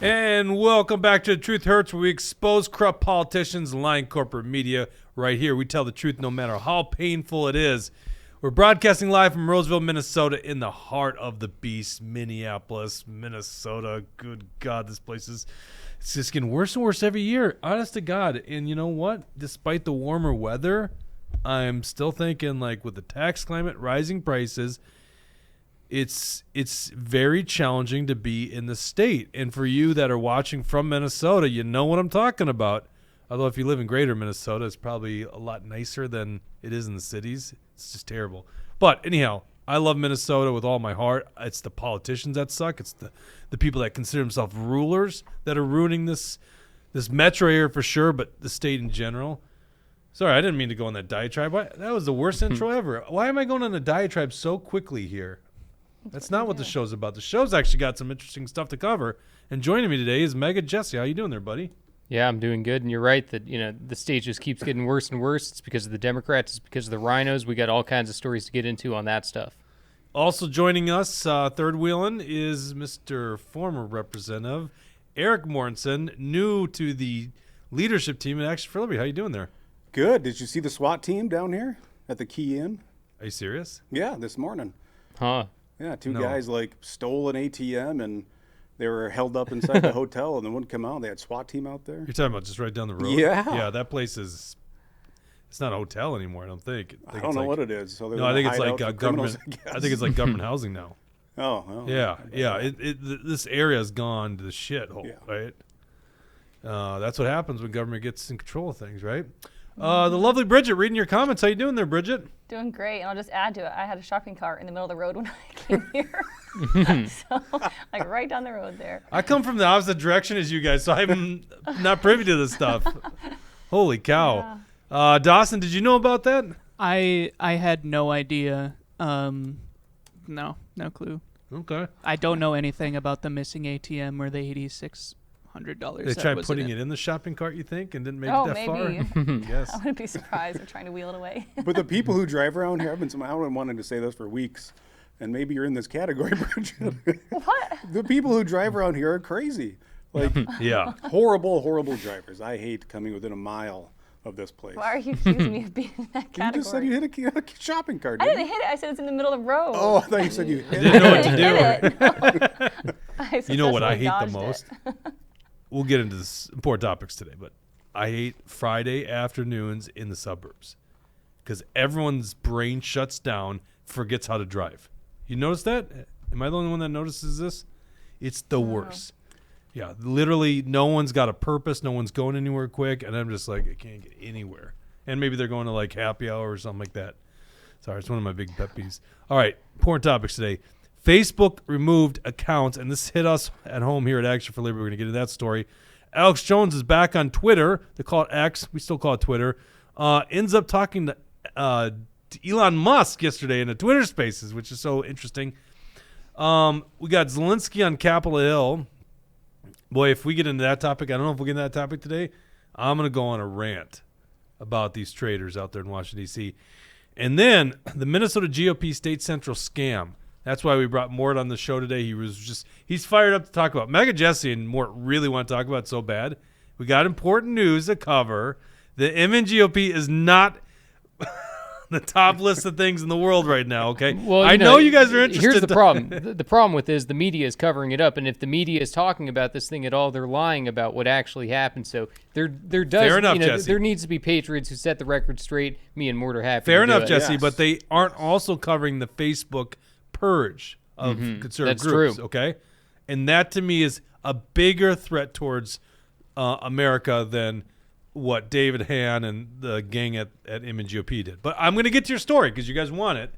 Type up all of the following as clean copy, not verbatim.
And welcome back to The Truth Hurts, where we expose corrupt politicians and lying corporate media. Right here, we tell the truth no matter how painful it is. We're broadcasting live from Roseville, Minnesota, in the heart of the beast, Minneapolis, Minnesota. Good God, this place is it's just getting worse and worse every year, honest to God. And you know what? Despite the warmer weather, I'm still thinking, like, with the tax climate, rising prices, it's very challenging to be in the state. And for you that are watching from Minnesota, you know what I'm talking about. Although if you live in greater Minnesota, it's probably a lot nicer than it is in the cities. It's just terrible. But anyhow, I love Minnesota with all my heart. It's the politicians that suck. It's the people that consider themselves rulers that are ruining this metro area for sure, but the state in general. Sorry, I didn't mean to go on that diatribe. That was the worst intro ever. Why am I going on a diatribe so quickly here? That's not what the show's about. The show's actually got some interesting stuff to cover. And joining me today is Mega Jesse. How you doing there, buddy? Yeah, I'm doing good. And you're right that, the state just keeps getting worse and worse. It's because of the Democrats. It's because of the rhinos. We got all kinds of stories to get into on that stuff. Also joining us, third wheeling, is Mr. former Representative Eric Mortensen, new to the leadership team at Action for Liberty. How you doing there? Good. Did you see the SWAT team down here at the Key Inn? Are you serious? Yeah, this morning. Huh. Yeah, two guys stole an ATM and they were held up inside the hotel and they wouldn't come out. They had SWAT team out there. You're talking about just right down the road? Yeah. Yeah, that place is, it's not a hotel anymore, I don't think. I don't know what it is. So no, I think it's like government. I think it's like government housing now. Oh, well. Yeah. This area has gone to the shithole, right? That's what happens when government gets in control of things, right? The lovely Bridget reading your comments. How you doing there, Bridget? Doing great, and I'll just add to it. I had a shopping cart in the middle of the road when I came here, so like right down the road there. I come from the opposite direction as you guys, so I'm not privy to this stuff. Holy cow! Yeah. Dawson, did you know about that? I had no idea. No clue. Okay. I don't know anything about the missing ATM or the $8,600. They tried putting it in the shopping cart, you think, and didn't make it that far? Yes. I wouldn't be surprised. They're trying to wheel it away. But the people who drive around here, I've been wanting to say this for weeks, and maybe you're in this category, Bridget. What? The people who drive around here are crazy. Like, yeah, horrible drivers. I hate coming within a mile of this place. Why are you accusing me of being in that category? You just said you hit a shopping cart. I didn't hit it. I said it's in the middle of the road. Oh, I thought you said you hit it. Didn't know what to do. No. You know what I hate the most? We'll get into this important topics today, but I hate Friday afternoons in the suburbs because everyone's brain shuts down, forgets how to drive. You notice that? Am I the only one that notices this? It's the worst. Yeah, literally no one's got a purpose. No one's going anywhere quick, and I'm just like, I can't get anywhere. And maybe they're going to like happy hour or something like that. Sorry, it's one of my big pet peeves. All right, important topics today. Facebook removed accounts, and this hit us at home here at Action for Liberty. We're going to get into that story. Alex Jones is back on Twitter. They call it X. We still call it Twitter. Ends up talking to Elon Musk yesterday in the Twitter Spaces, which is so interesting. We got Zelensky on Capitol Hill. Boy, if we get into that topic, I don't know if we'll get into that topic today. I'm going to go on a rant about these traders out there in Washington, D.C. And then the Minnesota GOP State Central scam. That's why we brought Mort on the show today. He's fired up to talk about. Mega Jesse and Mort really want to talk about it so bad. We got important news to cover. The MNGOP is not the top list of things in the world right now, okay? Well, I know you guys are interested. Here's the problem. The problem with this, the media is covering it up, and if the media is talking about this thing at all, they're lying about what actually happened. So there needs to be patriots who set the record straight. Me and Mort are happy. Fair enough, Jesse, but they aren't also covering the Facebook purge of conservative groups, true. Okay? And that to me is a bigger threat towards America than what David Han and the gang at MNGOP did. But I'm going to get to your story because you guys want it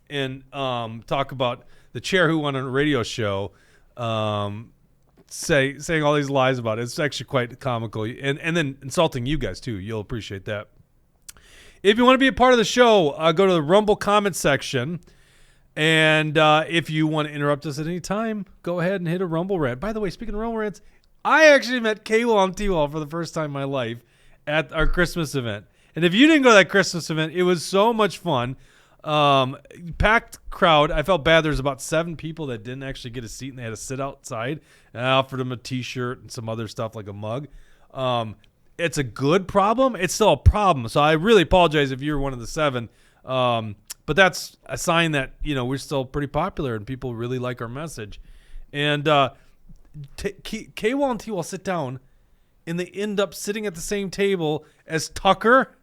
and talk about the chair who won on a radio show saying all these lies about it. It's actually quite comical. And then insulting you guys, too. You'll appreciate that. If you want to be a part of the show, go to the Rumble comment section. And if you want to interrupt us at any time, go ahead and hit a Rumble rant. By the way, speaking of Rumble rants, I actually met K-Wall T-Wall for the first time in my life at our Christmas event. And if you didn't go to that Christmas event, it was so much fun. Packed crowd. I felt bad. There's about 7 people that didn't actually get a seat, and they had to sit outside. And I offered them a T-shirt and some other stuff like a mug. It's a good problem. It's still a problem. So I really apologize if you're one of the 7. But that's a sign that, we're still pretty popular and people really like our message. And K-Wall and T-Wall sit down, and they end up sitting at the same table as Tucker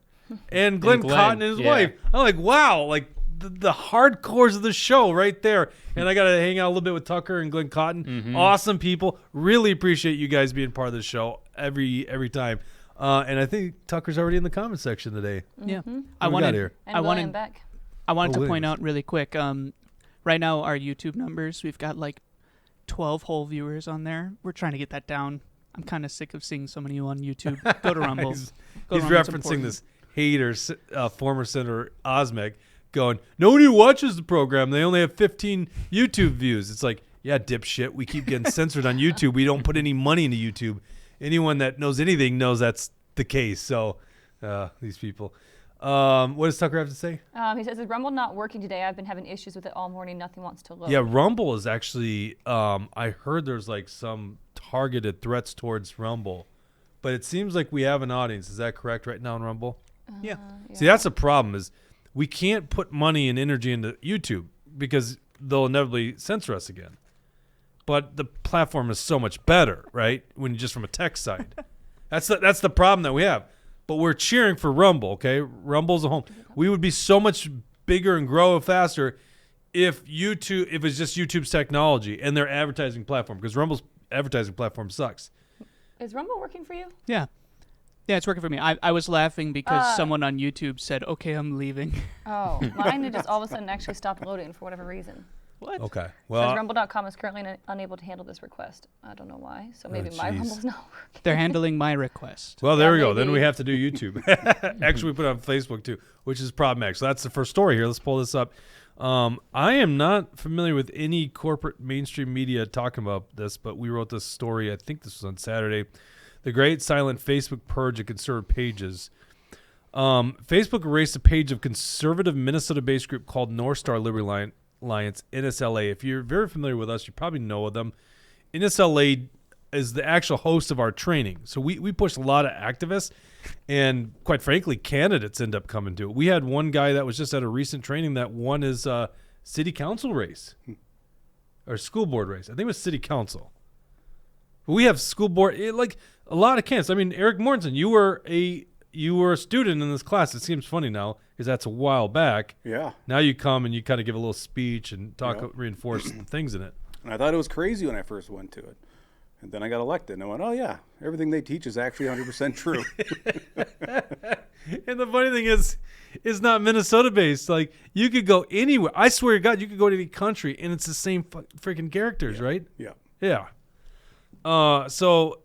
and Glenn Cotton and his wife. I'm like, wow, like the hardcores of the show right there. And I got to hang out a little bit with Tucker and Glenn Cotton. Mm-hmm. Awesome people. Really appreciate you guys being part of the show every time. And I think Tucker's already in the comment section today. Yeah. Mm-hmm. I wanted to point out really quick. Right now, our YouTube numbers, we've got like 12 whole viewers on there. We're trying to get that down. I'm kind of sick of seeing so many on YouTube. Go to Rumble. He's referencing this hater, former Senator Osmek, going, nobody watches the program. They only have 15 YouTube views. It's like, yeah, dipshit. We keep getting censored on YouTube. We don't put any money into YouTube. Anyone that knows anything knows that's the case. So these people. What does Tucker have to say? He says, is Rumble not working today? I've been having issues with it all morning. Nothing wants to load. Yeah, Rumble is actually, I heard there's like some targeted threats towards Rumble. But it seems like we have an audience. Is that correct right now on Rumble? Yeah. See, that's the problem is we can't put money and energy into YouTube because they'll inevitably censor us again. But the platform is so much better, right? When just from a tech side. That's the problem that we have. But we're cheering for Rumble, okay? Rumble's a home. We would be so much bigger and grow faster if it's just YouTube's technology and their advertising platform, because Rumble's advertising platform sucks. Is Rumble working for you? Yeah. Yeah, it's working for me. I was laughing because someone on YouTube said, okay, I'm leaving. Oh, mine had just all of a sudden actually stopped loading for whatever reason. What? Okay. Well, Rumble.com is currently unable to handle this request. I don't know why. So maybe my Rumble's not working. They're handling my request. Well, there we go. Then we have to do YouTube. Actually, we put it on Facebook too, which is problematic. So that's the first story here. Let's pull this up. I am not familiar with any corporate mainstream media talking about this, but we wrote this story. I think this was on Saturday. The Great Silent Facebook Purge of Conservative Pages. Facebook erased a page of conservative Minnesota-based group called North Star Liberty Alliance, NSLA. If you're very familiar with us, you probably know of them. NSLA is the actual host of our training. So we push a lot of activists, and quite frankly, candidates end up coming to it. We had one guy that was just at a recent training that won his city council race or school board race. I think it was city council. We have school board, like a lot of candidates. I mean, Eric Mortensen, you were a student in this class. It seems funny now because that's a while back. Yeah. Now you come and you kind of give a little speech and talk, reinforce the things in it. And I thought it was crazy when I first went to it. And then I got elected, and I went, oh, yeah, everything they teach is actually 100% true. And the funny thing is, it's not Minnesota-based. Like, you could go anywhere. I swear to God, you could go to any country, and it's the same freaking characters, right? Yeah. Yeah. So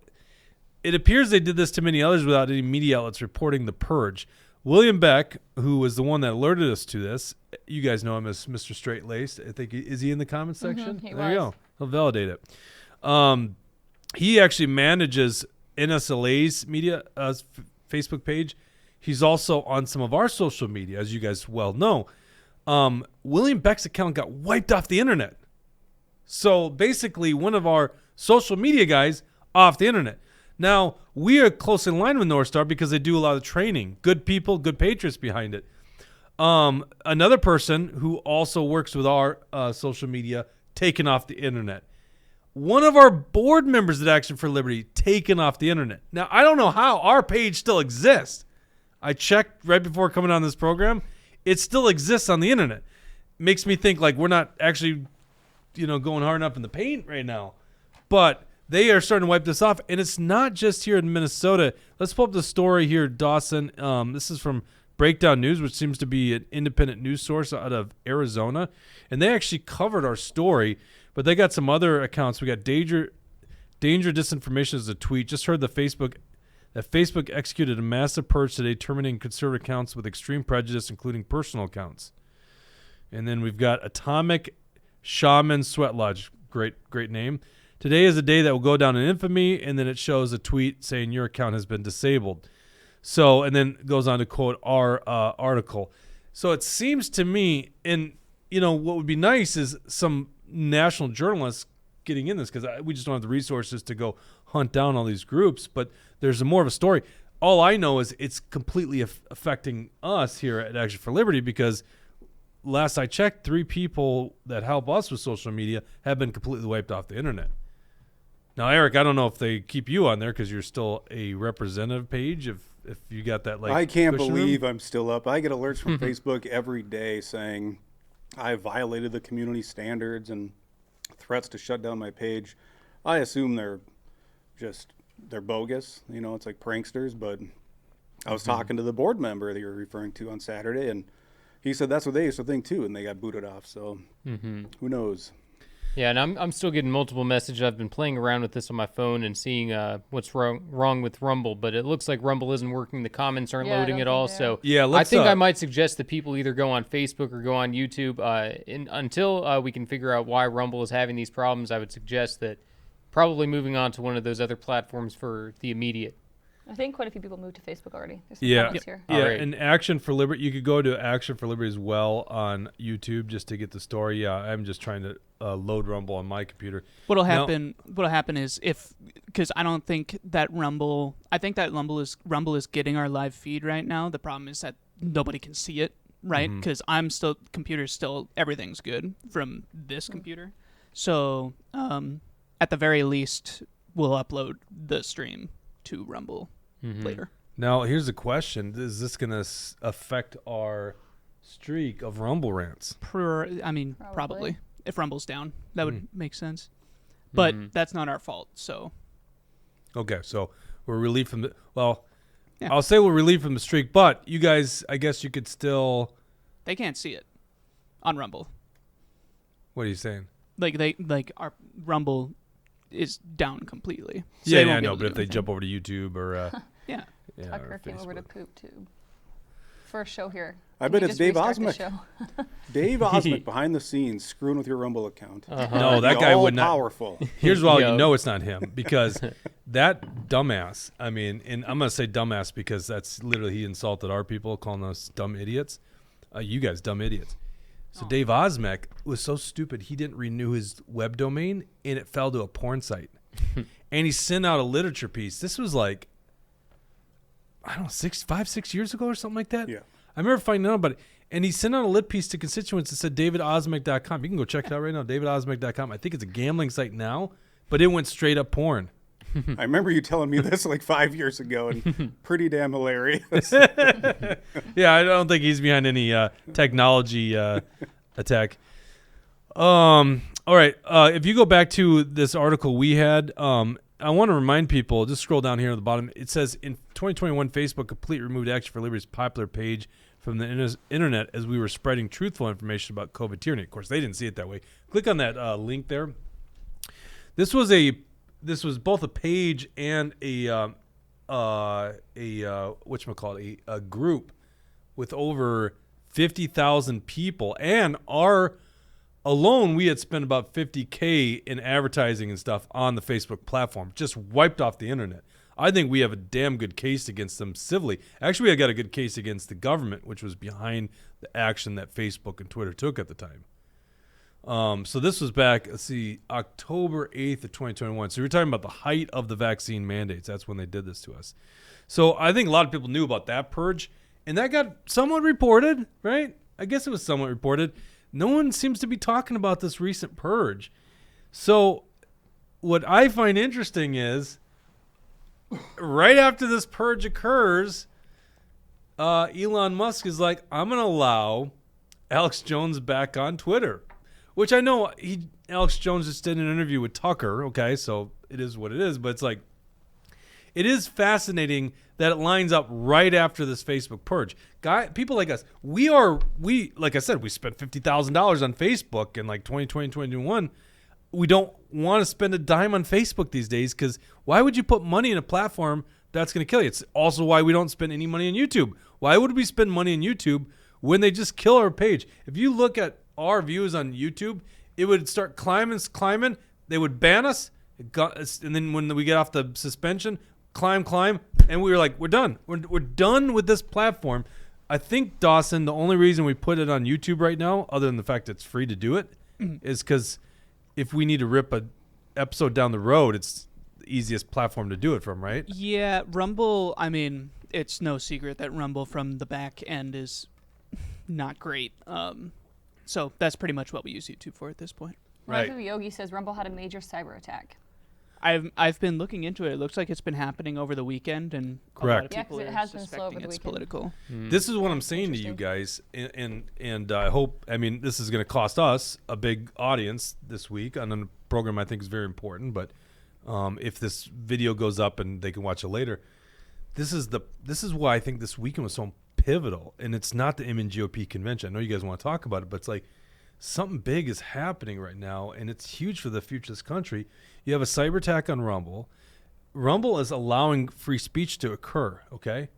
it appears they did this to many others without any media outlets reporting the purge. William Beck, who was the one that alerted us to this, you guys know him as Mr. Straight-Laced. I think, is he in the comment section? Mm-hmm, there you go. He'll validate it. He actually manages NSLA's media Facebook page. He's also on some of our social media, as you guys well know. William Beck's account got wiped off the internet. So basically, one of our social media guys off the internet. Now, we are close in line with North Star because they do a lot of training. Good people, good patriots behind it. Another person who also works with our social media, taken off the internet. One of our board members at Action for Liberty, taken off the internet. Now, I don't know how our page still exists. I checked right before coming on this program. It still exists on the internet. Makes me think like we're not actually, going hard enough in the paint right now. But they are starting to wipe this off, and it's not just here in Minnesota. Let's pull up the story here, Dawson. This is from Breakdown News, which seems to be an independent news source out of Arizona, and they actually covered our story, but they got some other accounts. We got Danger Disinformation is a tweet. Just heard that Facebook executed a massive purge today, terminating conservative accounts with extreme prejudice, including personal accounts. And then we've got Atomic Shaman Sweat Lodge. Great name. Today is a day that will go down in infamy, and then it shows a tweet saying your account has been disabled. So, and then goes on to quote our article. So it seems to me, and what would be nice is some national journalists getting in this, because we just don't have the resources to go hunt down all these groups. But there's more of a story. All I know is it's completely affecting us here at Action for Liberty, because last I checked, 3 people that help us with social media have been completely wiped off the internet. Now, Eric, I don't know if they keep you on there because you're still a representative page. If you got that, I can't believe I'm still up. I get alerts from Facebook every day saying I violated the community standards and threats to shut down my page. I assume they're bogus. It's like pranksters. But I was talking to the board member that you're referring to on Saturday, and he said that's what they used to think too, and they got booted off. So who knows? Yeah, and I'm still getting multiple messages. I've been playing around with this on my phone and seeing what's wrong with Rumble, but it looks like Rumble isn't working. The comments aren't loading at all. So I think I might suggest that people either go on Facebook or go on YouTube. Until we can figure out why Rumble is having these problems, I would suggest that probably moving on to one of those other platforms for the immediate. I think quite a few people moved to Facebook already. There's some comments here. Yeah, and Action for Liberty, you could go to Action for Liberty as well on YouTube just to get the story. Yeah, I'm just trying to load Rumble on my computer. What'll happen is because I don't think that Rumble, I think that Rumble is getting our live feed right now. The problem is that nobody can see it, right? Because everything's good from this computer. So at the very least, we'll upload the stream to Rumble later. Now, here's the question. Is this going to affect our streak of Rumble rants? Probably. If Rumble's down, that would make sense. But that's not our fault, so. Okay, so we're relieved from the... Well, I'll say we're relieved from the streak, but you guys, I guess you could still... They can't see it on Rumble. What are you saying? Our Rumble is down completely. So I know, but if they jump over to YouTube or... Tucker came over to Poop Tube for a show here. I bet it's Dave Osmick. Dave Osmick behind the scenes screwing with your Rumble account. No, that guy would not. Powerful. Here's why you know it's not him, because that dumbass, and I'm going to say dumbass because that's literally, he insulted our people, calling us dumb idiots. You guys, dumb idiots. So Dave Osmick was so stupid, he didn't renew his web domain, and it fell to a porn site. And he sent out a literature piece. This was like, I don't know, 6 years ago or something like that. Yeah. I remember finding out about it. And he sent out a lit piece to constituents that said davidosmick.com. You can go check it out right now, davidosmick.com. I think it's a gambling site now, but it went straight up porn. I remember you telling me this like 5 years ago, and pretty damn hilarious. Yeah, I don't think he's behind any technology attack. All right. If you go back to this article we had, I want to remind people, just scroll down here at the bottom. It says, in 2021, Facebook completely removed Action for Liberty's popular page from the internet as we were spreading truthful information about COVID tyranny. Of course, they didn't see it that way. Click on that link there. This was both a page and a group with over 50,000 people, and alone, we had spent about $50K in advertising and stuff on the Facebook platform. Just wiped off the internet. I think we have a damn good case against them civilly. Actually, I got a good case against the government, which was behind the action that Facebook and Twitter took at the time. So this was back, October 8th of 2021. So we're talking about the height of the vaccine mandates. That's when they did this to us. So I think a lot of people knew about that purge, and that got somewhat reported, right? I guess it was somewhat reported. No one seems to be talking about this recent purge. So what I find interesting is right after this purge occurs, Elon Musk is like, I'm going to allow Alex Jones back on Twitter, which I know Alex Jones just did an interview with Tucker. Okay, so it is what it is. But it's like, it is fascinating that it lines up right after this Facebook purge. People like us, we like I said, we spent $50,000 on Facebook in like 2020, 2021. We don't want to spend a dime on Facebook these days, because why would you put money in a platform that's going to kill you? It's also why we don't spend any money on YouTube. Why would we spend money on YouTube when they just kill our page? If you look at our views on YouTube, it would start climbing. They would ban us, and then when we get off the suspension, climb, and we were like, we're done. We're done with this platform. I think, Dawson, the only reason we put it on YouTube right now, other than the fact it's free to do it, is because if we need to rip a episode down the road, it's the easiest platform to do it from, right? Yeah, Rumble, I mean, it's no secret that Rumble from the back end is not great. So that's pretty much what we use YouTube for at this point. Right. Razu Yogi says Rumble had a major cyber attack. I've been looking into it. It looks like it's been happening over the weekend, and Correct. a lot of people it are has been slow over suspecting the it's weekend. political. This is what I'm saying to you guys, and I hope, I mean, this is going to cost us a big audience this week on a program I think is very important, but if this video goes up and they can watch it later, this is why I think this weekend was so pivotal, and it's not the GOP convention. I know you guys want to talk about it, but it's like something big is happening right now, and it's huge for the future of this country. You have a cyber attack on Rumble. Rumble is allowing free speech to occur, okay?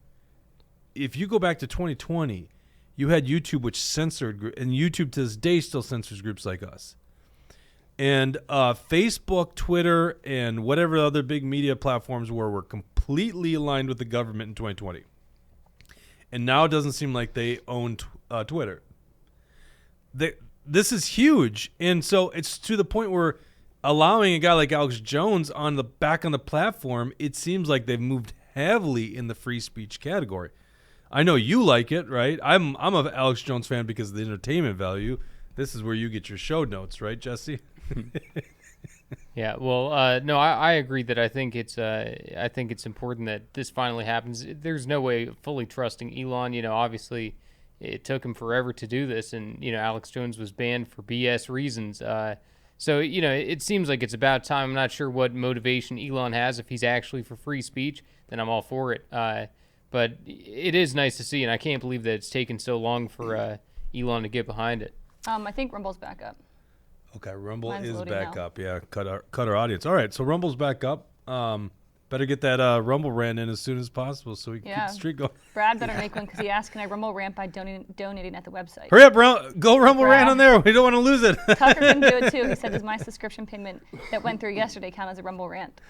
If you go back to 2020, you had YouTube, which censored, and YouTube to this day still censors groups like us. And Facebook, Twitter, and whatever other big media platforms were completely aligned with the government in 2020. And now it doesn't seem like they own Twitter. This is huge. And so it's to the point where allowing a guy like Alex Jones back on the platform, it seems like they've moved heavily in the free speech category. I know you like it, right? I'm an Alex Jones fan because of the entertainment value. This is where you get your show notes, right, Jesse? Yeah, well, no, I agree that I think it's important that this finally happens. There's no way of fully trusting Elon. You know, obviously, it took him forever to do this, and you know, Alex Jones was banned for BS reasons. So you know, it seems like it's about time. I'm not sure what motivation Elon has. If he's actually for free speech, then I'm all for it. But it is nice to see, and I can't believe that it's taken so long for Elon to get behind it. I think Rumble's back up. Okay, Rumble Mine's is loading back now. up. Yeah, cut our audience. All right, so Rumble's back up. Better get that Rumble rant in as soon as possible so we can keep the streak going. Brad better make one because he asked, can I Rumble rant by donating at the website? Hurry up, go Rumble Brad. rant on there. We don't want to lose it. Tucker can do it too. He said, does my subscription payment that went through yesterday count as a Rumble rant?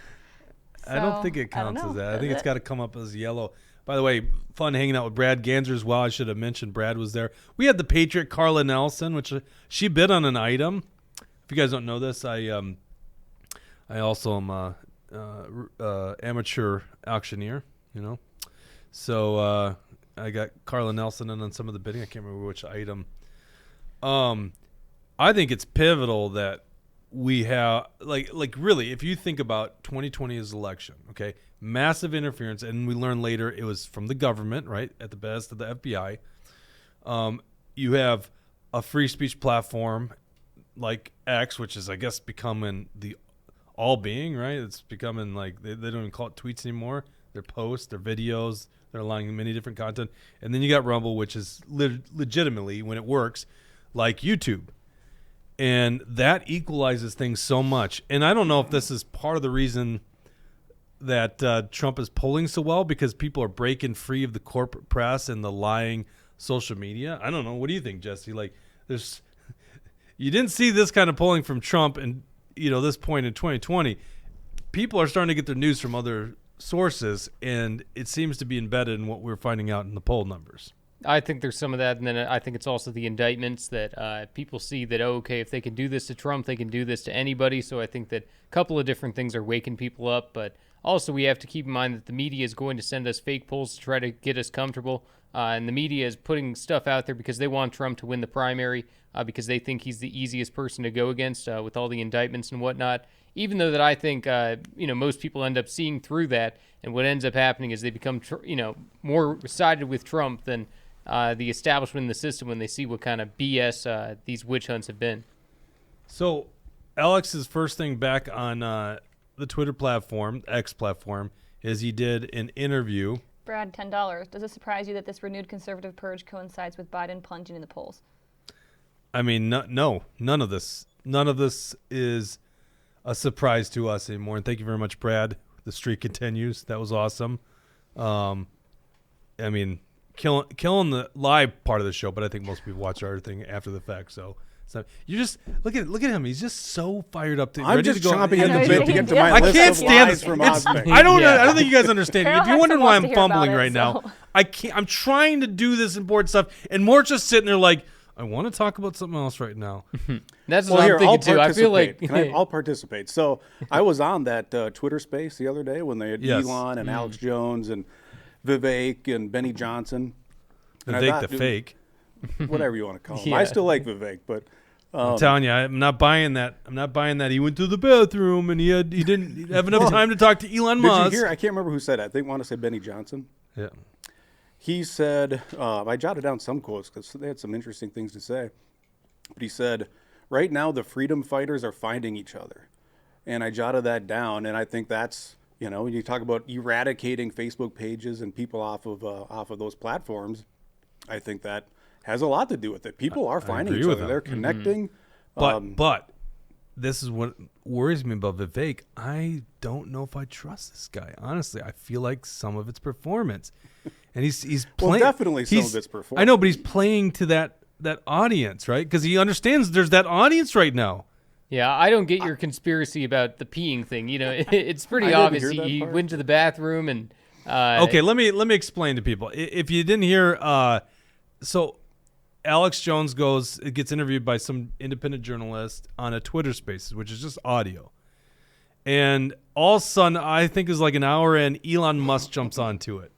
I don't think it counts as that. I think it's got to come up as yellow. By the way, fun hanging out with Brad Ganser as well. I should have mentioned Brad was there. We had the Patriot Carla Nelson, which she bid on an item. If you guys don't know this, I also am a amateur auctioneer, you know. So I got Carla Nelson in on some of the bidding. I can't remember which item. I think it's pivotal that we have like really, if you think about 2020's election, okay, massive interference, and we learned later it was from the government, right, at the best of the FBI. You have a free speech platform like X, which is, I guess, becoming the all being, right? It's becoming like they don't even call it tweets anymore. They're posts, they're videos, they're allowing many different content. And then you got Rumble, which is legitimately, when it works, like YouTube. And that equalizes things so much. And I don't know if this is part of the reason that Trump is polling so well, because people are breaking free of the corporate press and the lying social media. I don't know. What do you think, Jesse? Like, you didn't see this kind of polling from Trump and, you know, this point in 2020. People are starting to get their news from other sources, and it seems to be embedded in what we're finding out in the poll numbers. I think there's some of that, and then I think it's also the indictments that people see that, okay, if they can do this to Trump, they can do this to anybody. So I think that a couple of different things are waking people up, but also we have to keep in mind that the media is going to send us fake polls to try to get us comfortable, and the media is putting stuff out there because they want Trump to win the primary, because they think he's the easiest person to go against with all the indictments and whatnot. Even though that I think most people end up seeing through that, and what ends up happening is they become more sided with Trump than the establishment in the system when they see what kind of BS these witch hunts have been. So Alex's first thing back on the Twitter platform, X platform, is he did an interview. Brad, $10. Does it surprise you that this renewed conservative purge coincides with Biden plunging in the polls? I mean, no, none of this is a surprise to us anymore. And thank you very much, Brad. The streak continues. That was awesome. I mean, killing the live part of the show, but I think most people watch our thing after the fact. So So you just look at him. He's just so fired up. I'm ready just to go. chomping at the bit to get to my I list can't of stand lies this. from It's- Ozmek. I don't think you guys understand. Carol If you're Hudson wondering why wants I'm to hear fumbling about it, right now, so- I can't. I'm trying to do this important stuff, and Mort's just sitting there like, I want to talk about something else right now. That's Well, what here, I'm thinking too. I feel like I'll participate. So I was on that Twitter space the other day when they had Yes. Elon and Alex Jones and Vivek and Benny Johnson. And I Vivek thought, the dude, fake. whatever you want to call him. Yeah. I still like Vivek, but I'm telling you, I'm not buying that. I'm not buying that. He went to the bathroom and he didn't have enough time to talk to Elon did Musk. you hear? I can't remember who said it. I want to say Benny Johnson. Yeah. He said, I jotted down some quotes because they had some interesting things to say. But he said, right now the freedom fighters are finding each other. And I jotted that down, and I think that's, when you talk about eradicating Facebook pages and people off of those platforms, I think that has a lot to do with it. People are finding agree each with other. him. They're connecting. But this is what worries me about Vivek. I don't know if I trust this guy. Honestly, I feel like some of it's performance, and he's playing. Well, definitely some of it's performance. I know, but he's playing to that audience, right? Because he understands there's that audience right now. Yeah, I don't get your conspiracy about the peeing thing. It's pretty didn't obvious. hear that He part. went to the bathroom and. Okay, let me explain to people. If you didn't hear, so Alex Jones gets interviewed by some independent journalist on a Twitter Spaces, which is just audio, and all of a sudden, I think it was like an hour in, Elon Musk jumps onto it,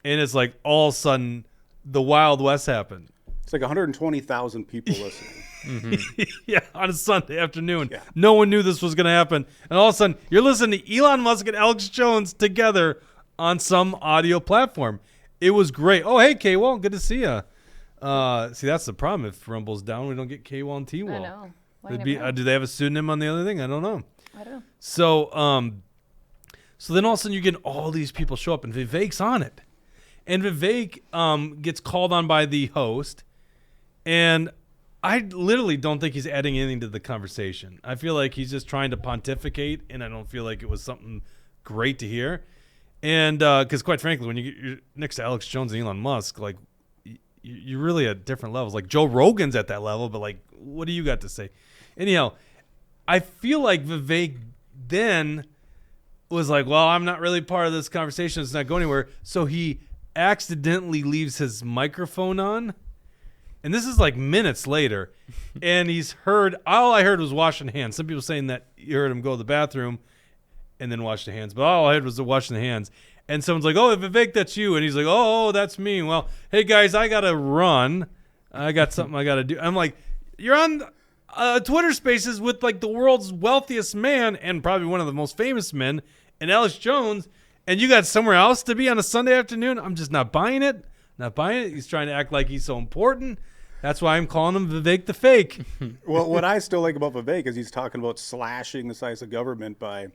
and it's like all of a sudden, the Wild West happened. It's like 120,000 people listening. Yeah, on a Sunday afternoon. Yeah. No one knew this was going to happen. And all of a sudden, you're listening to Elon Musk and Alex Jones together on some audio platform. It was great. Oh, hey, K-Wall, good to see you. See, that's the problem. If Rumble's down, we don't get K-Wall and T-Wall. I know. Well, you never know. Do they have a pseudonym on the other thing? I don't know. I don't know. So then all of a sudden you get all these people show up, and Vivek's on it. And Vivek gets called on by the host, and I literally don't think he's adding anything to the conversation. I feel like he's just trying to pontificate, and I don't feel like it was something great to hear. And because quite frankly, when you're next to Alex Jones and Elon Musk, like you're really at different levels. Like Joe Rogan's at that level, but like, what do you got to say? Anyhow, I feel like Vivek then was like, well, I'm not really part of this conversation. It's not going anywhere. So he accidentally leaves his microphone on. And this is like minutes later. And all I heard was washing hands. Some people saying that you heard him go to the bathroom and then wash the hands. But all I heard was the washing the hands. And someone's like, oh, Vivek, that's you. And he's like, oh, that's me. Well, hey, guys, I got to run. I got something I got to do. I'm like, you're on Twitter Spaces with like the world's wealthiest man and probably one of the most famous men, and Alex Jones, and you got somewhere else to be on a Sunday afternoon? I'm just not buying it. Not buying it. He's trying to act like he's so important. That's why I'm calling him Vivek the fake. Well, what I still like about Vivek is he's talking about slashing the size of government by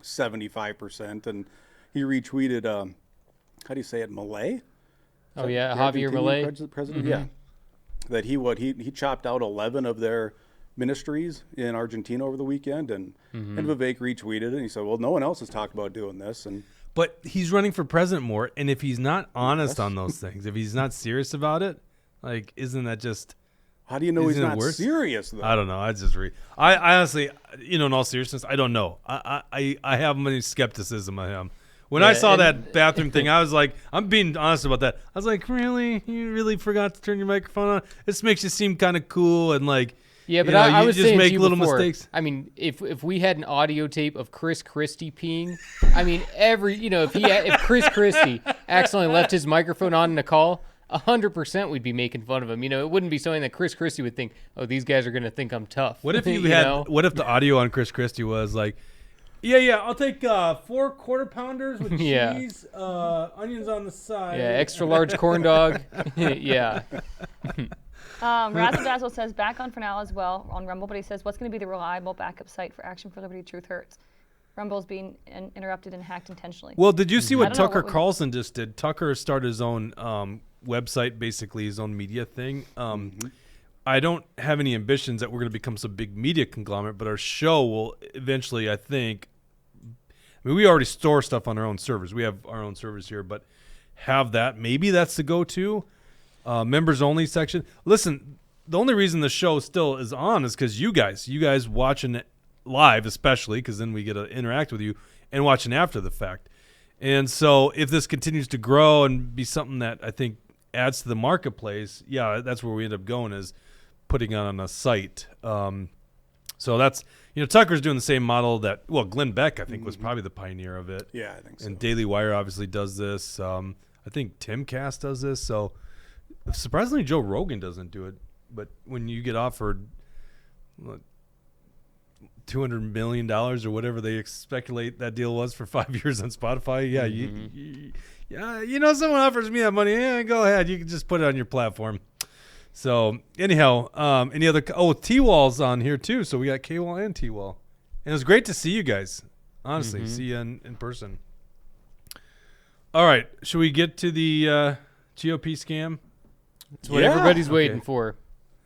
75%, and he retweeted, how do you say it, Milei? Oh yeah, The Javier Argentinian Milei. president, yeah. That he chopped out 11 of their ministries in Argentina over the weekend, and Vivek retweeted it, and he said, well, no one else has talked about doing this. But he's running for president more, and if he's not honest on those things, if he's not serious about it, like, isn't that just... How do you know he's Isn't it not worse? serious, though? I don't know. I just I honestly, in all seriousness, I don't know. I have many skepticism of him. When I saw that bathroom thing, I was like, I'm being honest about that. I was like, really? You really forgot to turn your microphone on? This makes you seem kind of cool and like, Yeah, but I was just saying make to you little before, mistakes. I mean, if we had an audio tape of Chris Christie peeing, I mean, if Chris Christie accidentally left his microphone on in a call, 100% we'd be making fun of him. It wouldn't be something that Chris Christie would think, oh, these guys are going to think I'm tough. What if know? What if the audio on Chris Christie was like, yeah, I'll take 4 quarter pounders with cheese, onions on the side. Yeah, extra large corn dog. Yeah. Razzle Dazzle says back on for now as well on Rumble, but he says, what's going to be the reliable backup site for Action for Liberty Truth Hurts? Rumble's being interrupted and hacked intentionally. Well, did you see what I don't know Tucker what Carlson just did? Tucker started his own website, basically his own media thing. I don't have any ambitions that we're going to become some big media conglomerate, but our show will eventually, I think. I mean, we already store stuff on our own servers. We have our own servers here, but have that. Maybe that's the go-to members only section. Listen, the only reason the show still is on is because you guys watching it live, especially because then we get to interact with you and watching after the fact. And so if this continues to grow and be something that I think adds to the marketplace, yeah, that's where we end up going, is putting it on a site. So that's, Tucker's doing the same model that, Glenn Beck, I think, was probably the pioneer of it. Yeah, I think so. And Daily Wire obviously does this. I think Timcast does this. So surprisingly, Joe Rogan doesn't do it. But when you get offered $200 million or whatever they speculate that deal was for 5 years on Spotify, someone offers me that money, go ahead. You can just put it on your platform. So anyhow, any other? T-Wall's on here too. So we got K-Wall and T-Wall, and it was great to see you guys. Honestly, see you in person. All right, should we get to the GOP scam? It's what everybody's waiting for.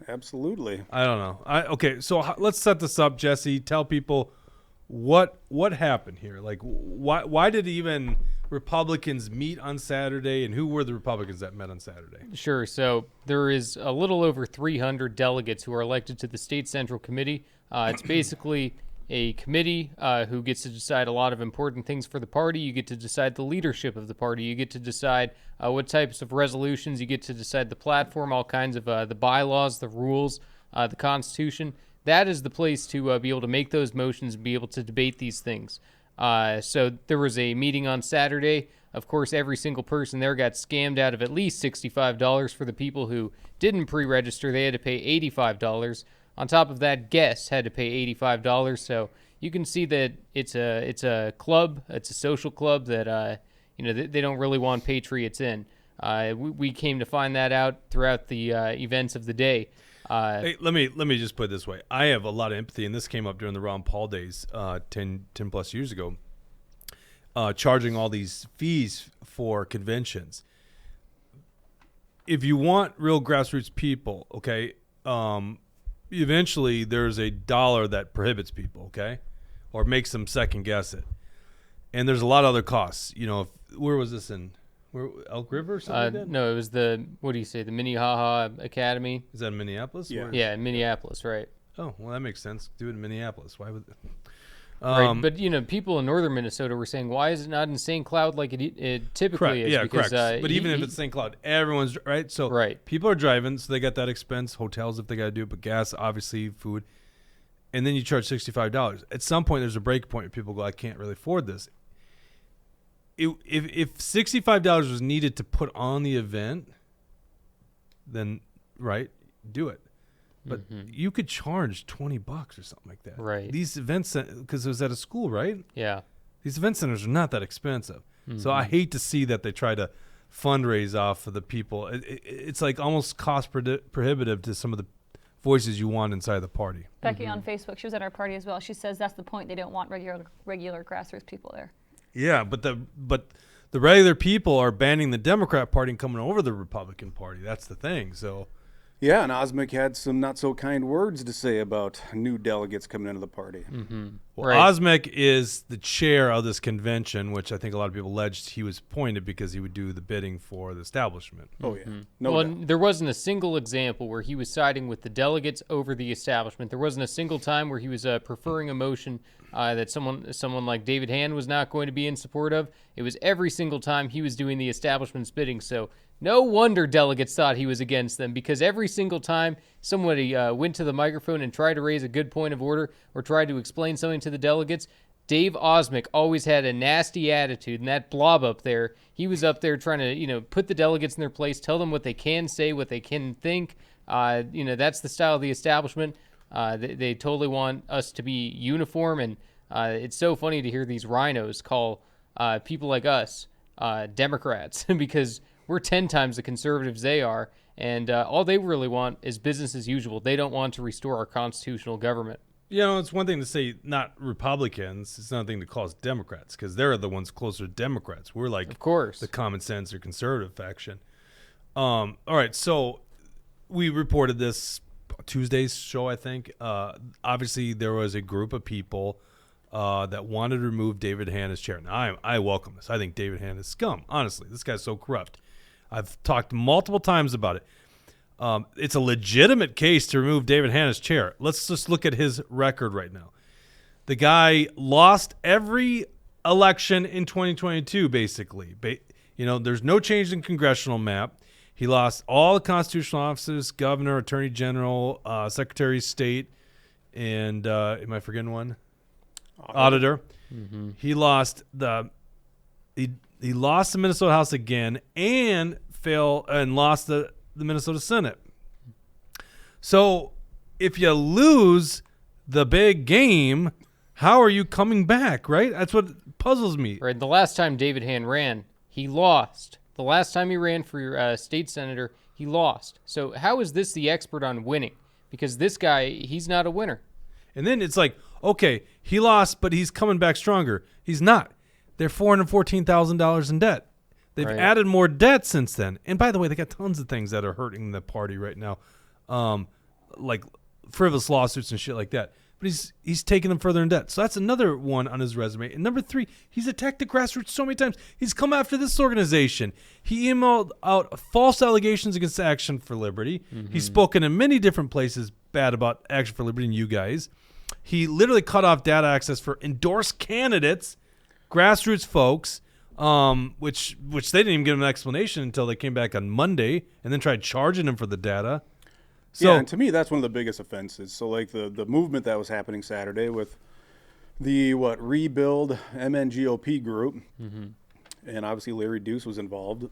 Absolutely. I don't know. So let's set this up, Jesse. Tell people what happened here. Like, why did even Republicans meet on Saturday, and who were the Republicans that met on Saturday? Sure. So there is a little over 300 delegates who are elected to the State Central Committee. It's basically a committee who gets to decide a lot of important things for the party. You get to decide the leadership of the party. You get to decide what types of resolutions. You get to decide the platform, all kinds of the bylaws, the rules, the Constitution. That is the place to be able to make those motions and be able to debate these things. So there was a meeting on Saturday. Of course, every single person there got scammed out of at least $65. For the people who didn't pre-register, they had to pay $85. On top of that, guests had to pay $85. So you can see that it's a club, it's a social club that they don't really want patriots in. We came to find that out throughout the events of the day. Hey, let me just put it this way. I have a lot of empathy, and this came up during the Ron Paul days 10 plus years ago, charging all these fees for conventions. If you want real grassroots people, okay, eventually there's a dollar that prohibits people, okay, or makes them second guess it. And there's a lot of other costs. Where was this in? Elk River or something like that? No, it was the Minnehaha Academy. Is that in Minneapolis? Yeah. Yeah, in Minneapolis, right. Oh, well, that makes sense. Do it in Minneapolis. Why would right, but people in northern Minnesota were saying, why is it not in St. Cloud like it typically is? Yeah, because, correct. But even if it's St. Cloud, everyone's right. So people are driving, so they got that expense, hotels if they got to do it, but gas, obviously, food. And then you charge $65. At some point, there's a break point where people go, I can't really afford this. If $65 was needed to put on the event, then do it. But you could charge $20 or something like that. Right. These events, because it was at a school, right? Yeah. These event centers are not that expensive. So I hate to see that they try to fundraise off of the people. It's like almost cost prohibitive to some of the voices you want inside the party. Becky on Facebook, she was at our party as well. She says that's the point. They don't want regular grassroots people there. Yeah, but the regular people are banning the Democrat Party and coming over the Republican Party. That's the thing. So, yeah, and Osmek had some not so kind words to say about new delegates coming into the party. Well, Osmek is the chair of this convention, which I think a lot of people alleged he was appointed because he would do the bidding for the establishment. Oh yeah, there wasn't a single example where he was siding with the delegates over the establishment. There wasn't a single time where he was preferring a motion that someone like David Hand was not going to be in support of. It was every single time he was doing the establishment's bidding. So no wonder delegates thought he was against them, because every single time somebody went to the microphone and tried to raise a good point of order or tried to explain something to the delegates, Dave Osmek always had a nasty attitude. And that blob up there, he was up there trying to, put the delegates in their place, tell them what they can say, what they can think. That's the style of the establishment. They totally want us to be uniform. And it's so funny to hear these rhinos call people like us Democrats because we're 10 times the conservatives they are, and all they really want is business as usual. They don't want to restore our constitutional government. It's one thing to say not Republicans. It's another thing to call us Democrats, because they're the ones closer to Democrats. We're like, of course, the common sense or conservative faction. All right, so we reported this Tuesday's show, I think. Obviously, there was a group of people that wanted to remove David Hand as chair. Now, I welcome this. I think David Hand is scum. Honestly, this guy's so corrupt. I've talked multiple times about it. It's a legitimate case to remove David Hanna's chair. Let's just look at his record right now. The guy lost every election in 2022, basically. There's no change in congressional map. He lost all the constitutional offices, governor, attorney general, secretary of state, and am I forgetting one? Auditor. Mm-hmm. He lost he lost the Minnesota House again and lost the Minnesota Senate. So if you lose the big game, how are you coming back, right? That's what puzzles me. Right. The last time David Hann ran, he lost. The last time he ran for state senator, he lost. So how is this the expert on winning? Because this guy, he's not a winner. And then it's like, okay, he lost, but he's coming back stronger. He's not. They're $414,000 in debt. They've added more debt since then. And by the way, they got tons of things that are hurting the party right now, like frivolous lawsuits and shit like that. But he's taking them further in debt. So that's another one on his resume. And number 3, he's attacked the grassroots so many times. He's come after this organization. He emailed out false allegations against Action for Liberty. Mm-hmm. He's spoken in many different places bad about Action for Liberty and you guys. He literally cut off data access for endorsed candidates, grassroots folks, which they didn't even give him an explanation until they came back on Monday and then tried charging him for the data. So, and to me, that's one of the biggest offenses. So, like the movement that was happening Saturday with the Rebuild MNGOP group, mm-hmm. and obviously Larry Deuce was involved.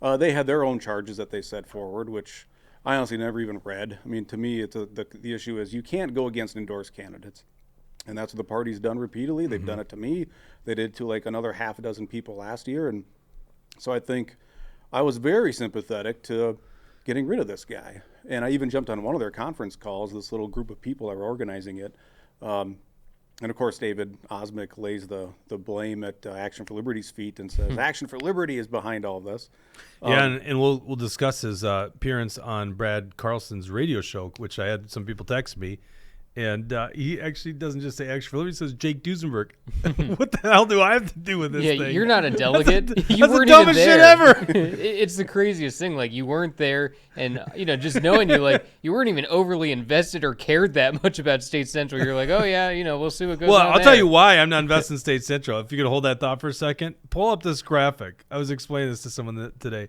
They had their own charges that they set forward, which I honestly never even read. I mean, to me, the issue is you can't go against endorsed candidates. And that's what the party's done repeatedly. They've mm-hmm. done it to me. They did to like another half a dozen people last year. And so I think I was very sympathetic to getting rid of this guy. And I even jumped on one of their conference calls, this little group of people that were organizing it. And, of course, David Osmek lays the blame at Action for Liberty's feet and says, Action for Liberty is behind all this. And we'll discuss his appearance on Brad Carlson's radio show, which I had some people text me. And he actually doesn't just say Action for Liberty, he says Jake Duesenberg. What the hell do I have to do with this thing? Yeah, you're not a delegate. You that's weren't the dumbest even shit there. ever. It's the craziest thing. Like, you weren't there, and, just knowing you, like, you weren't even overly invested or cared that much about State Central. You're like, oh, yeah, we'll see what goes on Well, I'll there. tell you why I'm not invested in State Central. If you could hold that thought for a second. Pull up this graphic. I was explaining this to someone today.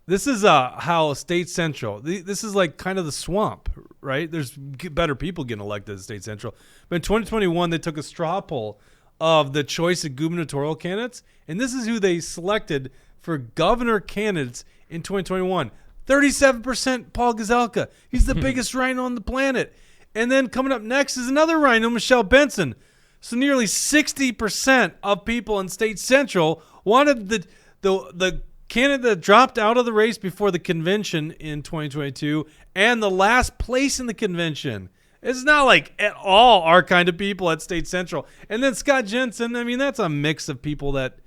This is how State Central, this is like kind of the swamp, right? There's better people getting elected at State Central. But in 2021, they took a straw poll of the choice of gubernatorial candidates, and this is who they selected for governor candidates in 2021. 37% Paul Gazelka. He's the biggest rhino on the planet. And then coming up next is another rhino, Michelle Benson. So nearly 60% of people in State Central wanted the candidate that dropped out of the race before the convention in 2022 and the last place in the convention. It's not like at all our kind of people at State Central. And then Scott Jensen, I mean, that's a mix of people that,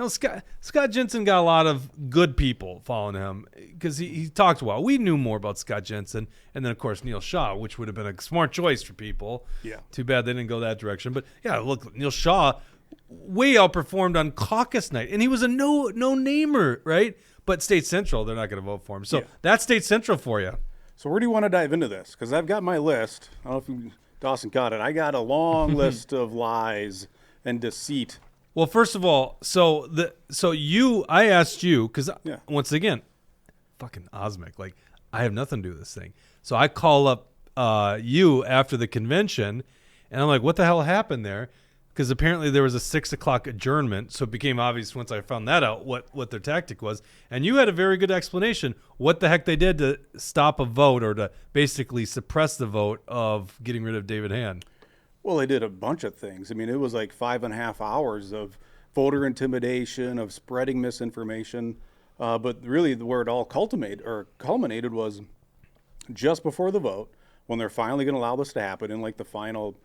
Scott Jensen got a lot of good people following him because he talked well. We knew more about Scott Jensen. And then, of course, Neil Shaw, which would have been a smart choice for people. Yeah. Too bad they didn't go that direction. But, yeah, look, Neil Shaw way outperformed on caucus night, and he was a no-namer, right? But State Central, they're not going to vote for him. So that's State Central for you. So where do you want to dive into this? Because I've got my list. I don't know if Dawson got it. I got a long list of lies and deceit. Well, first of all, I asked you because once again, fucking Osmek, like I have nothing to do with this thing. So I call up you after the convention, and I'm like, what the hell happened there? Because apparently there was a 6 o'clock adjournment, so it became obvious once I found that out what their tactic was. And you had a very good explanation what the heck they did to stop a vote or to basically suppress the vote of getting rid of David Hann. Well, they did a bunch of things. I mean, it was like 5.5 hours of voter intimidation, of spreading misinformation. But really where it all culminated was just before the vote, when they're finally going to allow this to happen in like the final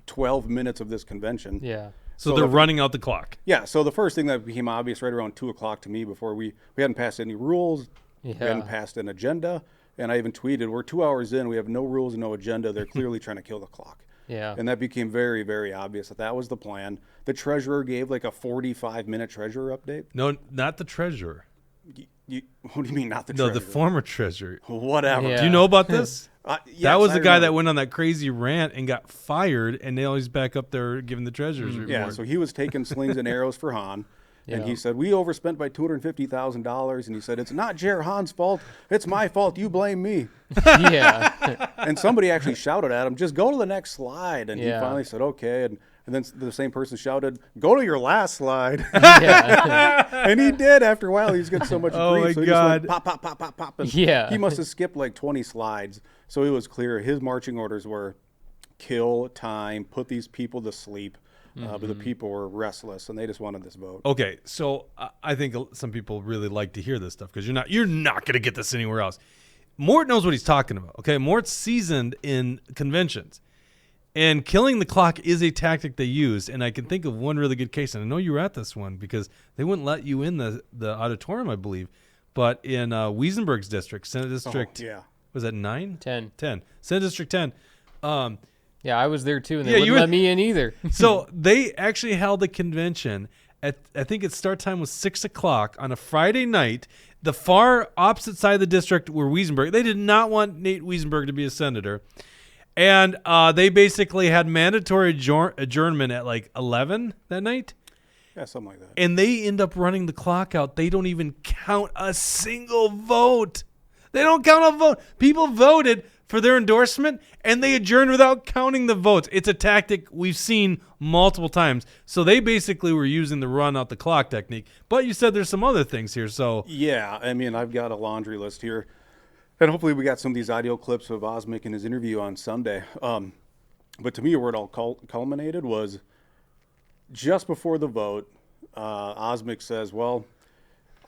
12 minutes of this convention. Yeah. So they're running out the clock. Yeah. So the first thing that became obvious right around 2 o'clock to me before we hadn't passed any rules, we hadn't passed an agenda, and I even tweeted, we're 2 hours in, we have no rules and no agenda. They're clearly trying to kill the clock. Yeah. And that became very, very obvious that was the plan. The treasurer gave like a 45-minute treasurer update. No, not the treasurer. What do you mean, not the treasurer? treasurer? No, the former treasurer. Whatever. Do you know about this? Yes, that was the guy that went on that crazy rant and got fired, and now he's back up there giving the treasurer's report. Yeah, so he was taking slings and arrows for Hahn. And he said, we overspent by $250,000. And he said, it's not Jer Hahn's fault. It's my fault. You blame me. Yeah. And somebody actually shouted at him, just go to the next slide. And he finally said, okay. And then the same person shouted, go to your last slide. And he did. After a while, he was getting so much grief. My so he God. just went pop, pop, pop, pop, pop. And he must have skipped like 20 slides. So it was clear his marching orders were kill time, put these people to sleep. But the people were restless, and they just wanted this vote. Okay, so I think some people really like to hear this stuff because you're not going to get this anywhere else. Mort knows what he's talking about. Okay, Mort's seasoned in conventions, and killing the clock is a tactic they use. And I can think of one really good case, and I know you were at this one because they wouldn't let you in the auditorium, I believe. But in Wesenberg's district, Senate District, was that 9? 10. Senate District 10. Yeah, I was there too, and they wouldn't let me in either. So they actually held a convention I think its start time was 6 o'clock on a Friday night. The far opposite side of the district were Wesenberg. They did not want Nate Wesenberg to be a senator. And they basically had mandatory adjournment at like 11 that night. Yeah, something like that. And they end up running the clock out. They don't even count a single vote. They don't count a vote. People voted for their endorsement, and they adjourned without counting the votes. It's a tactic we've seen multiple times. So they basically were using the run out the clock technique. But you said there's some other things here. So yeah, I mean, I've got a laundry list here. And hopefully we got some of these audio clips of Osmic in his interview on Sunday. But to me, where it all culminated was just before the vote, Osmic says, well,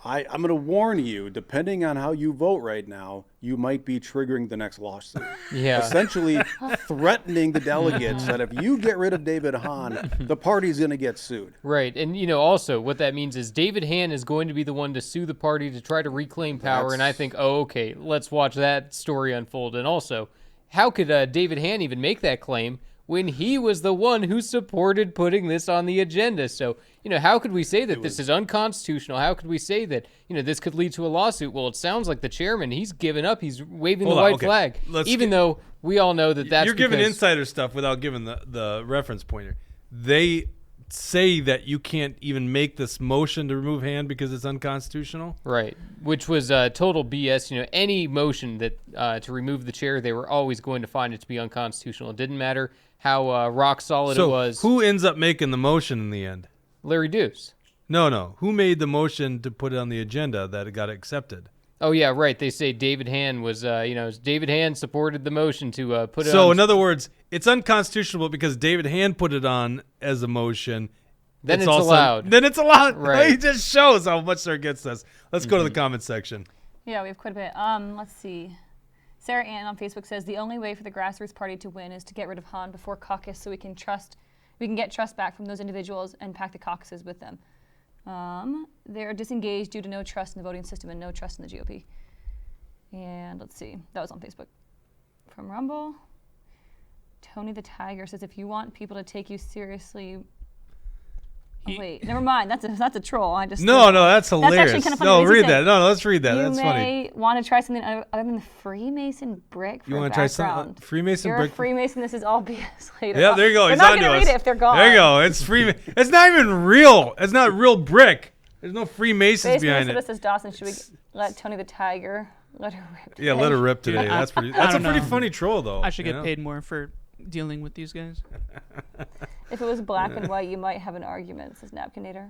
I'm going to warn you, depending on how you vote right now, you might be triggering the next lawsuit. Yeah. Essentially threatening the delegates that if you get rid of David Hahn, the party's going to get sued. Right. And, also what that means is David Hahn is going to be the one to sue the party to try to reclaim power. And I think, okay, let's watch that story unfold. And also, how could David Hahn even make that claim when he was the one who supported putting this on the agenda? So, how could we say that this is unconstitutional? How could we say that, this could lead to a lawsuit? Well, it sounds like the chairman, he's given up. He's waving the white flag. Even though we all know that's you're giving insider stuff without giving the reference pointer. They say that you can't even make this motion to remove Hahn because it's unconstitutional. Right, which was total BS. Any motion that to remove the chair, they were always going to find it to be unconstitutional. It didn't matter how rock solid it was. Who ends up making the motion in the end? Larry Deuce. No. Who made the motion to put it on the agenda that it got accepted? Oh, yeah, right. They say David Hahn was, David Hahn supported the motion to put it on. So, in other words, it's unconstitutional because David Hahn put it on as a motion. Then it's allowed. Then it's allowed. Right. It just shows how much they're against us. Let's go to the comment section. Yeah, we have quite a bit. Let's see. Sarah Ann on Facebook says, the only way for the grassroots party to win is to get rid of Hahn before caucus so we can get trust back from those individuals and pack the caucuses with them. They're disengaged due to no trust in the voting system and no trust in the GOP. And let's see. That was on Facebook. From Rumble, Tony the Tiger says, if you want people to take you seriously... Oh, wait, never mind. That's a troll. No, that's hilarious. That's actually kind of funny. No, read that. No, let's read that. That's funny. You may want to try something other than the Freemason brick for you want to try something? Freemason You're brick? a Freemason. This is all BS later. Yeah, there you go. They're not going to read it if they're gone. There you go. It's Freemason. It's not even real. It's not real brick. There's no Freemasons behind it. This is Dawson. Should we let Tony the Tiger let her rip today? Yeah, let her rip today. That's a pretty funny troll, though. I should get paid more for dealing with these guys. If it was black and white, you might have an argument, says Napkinator.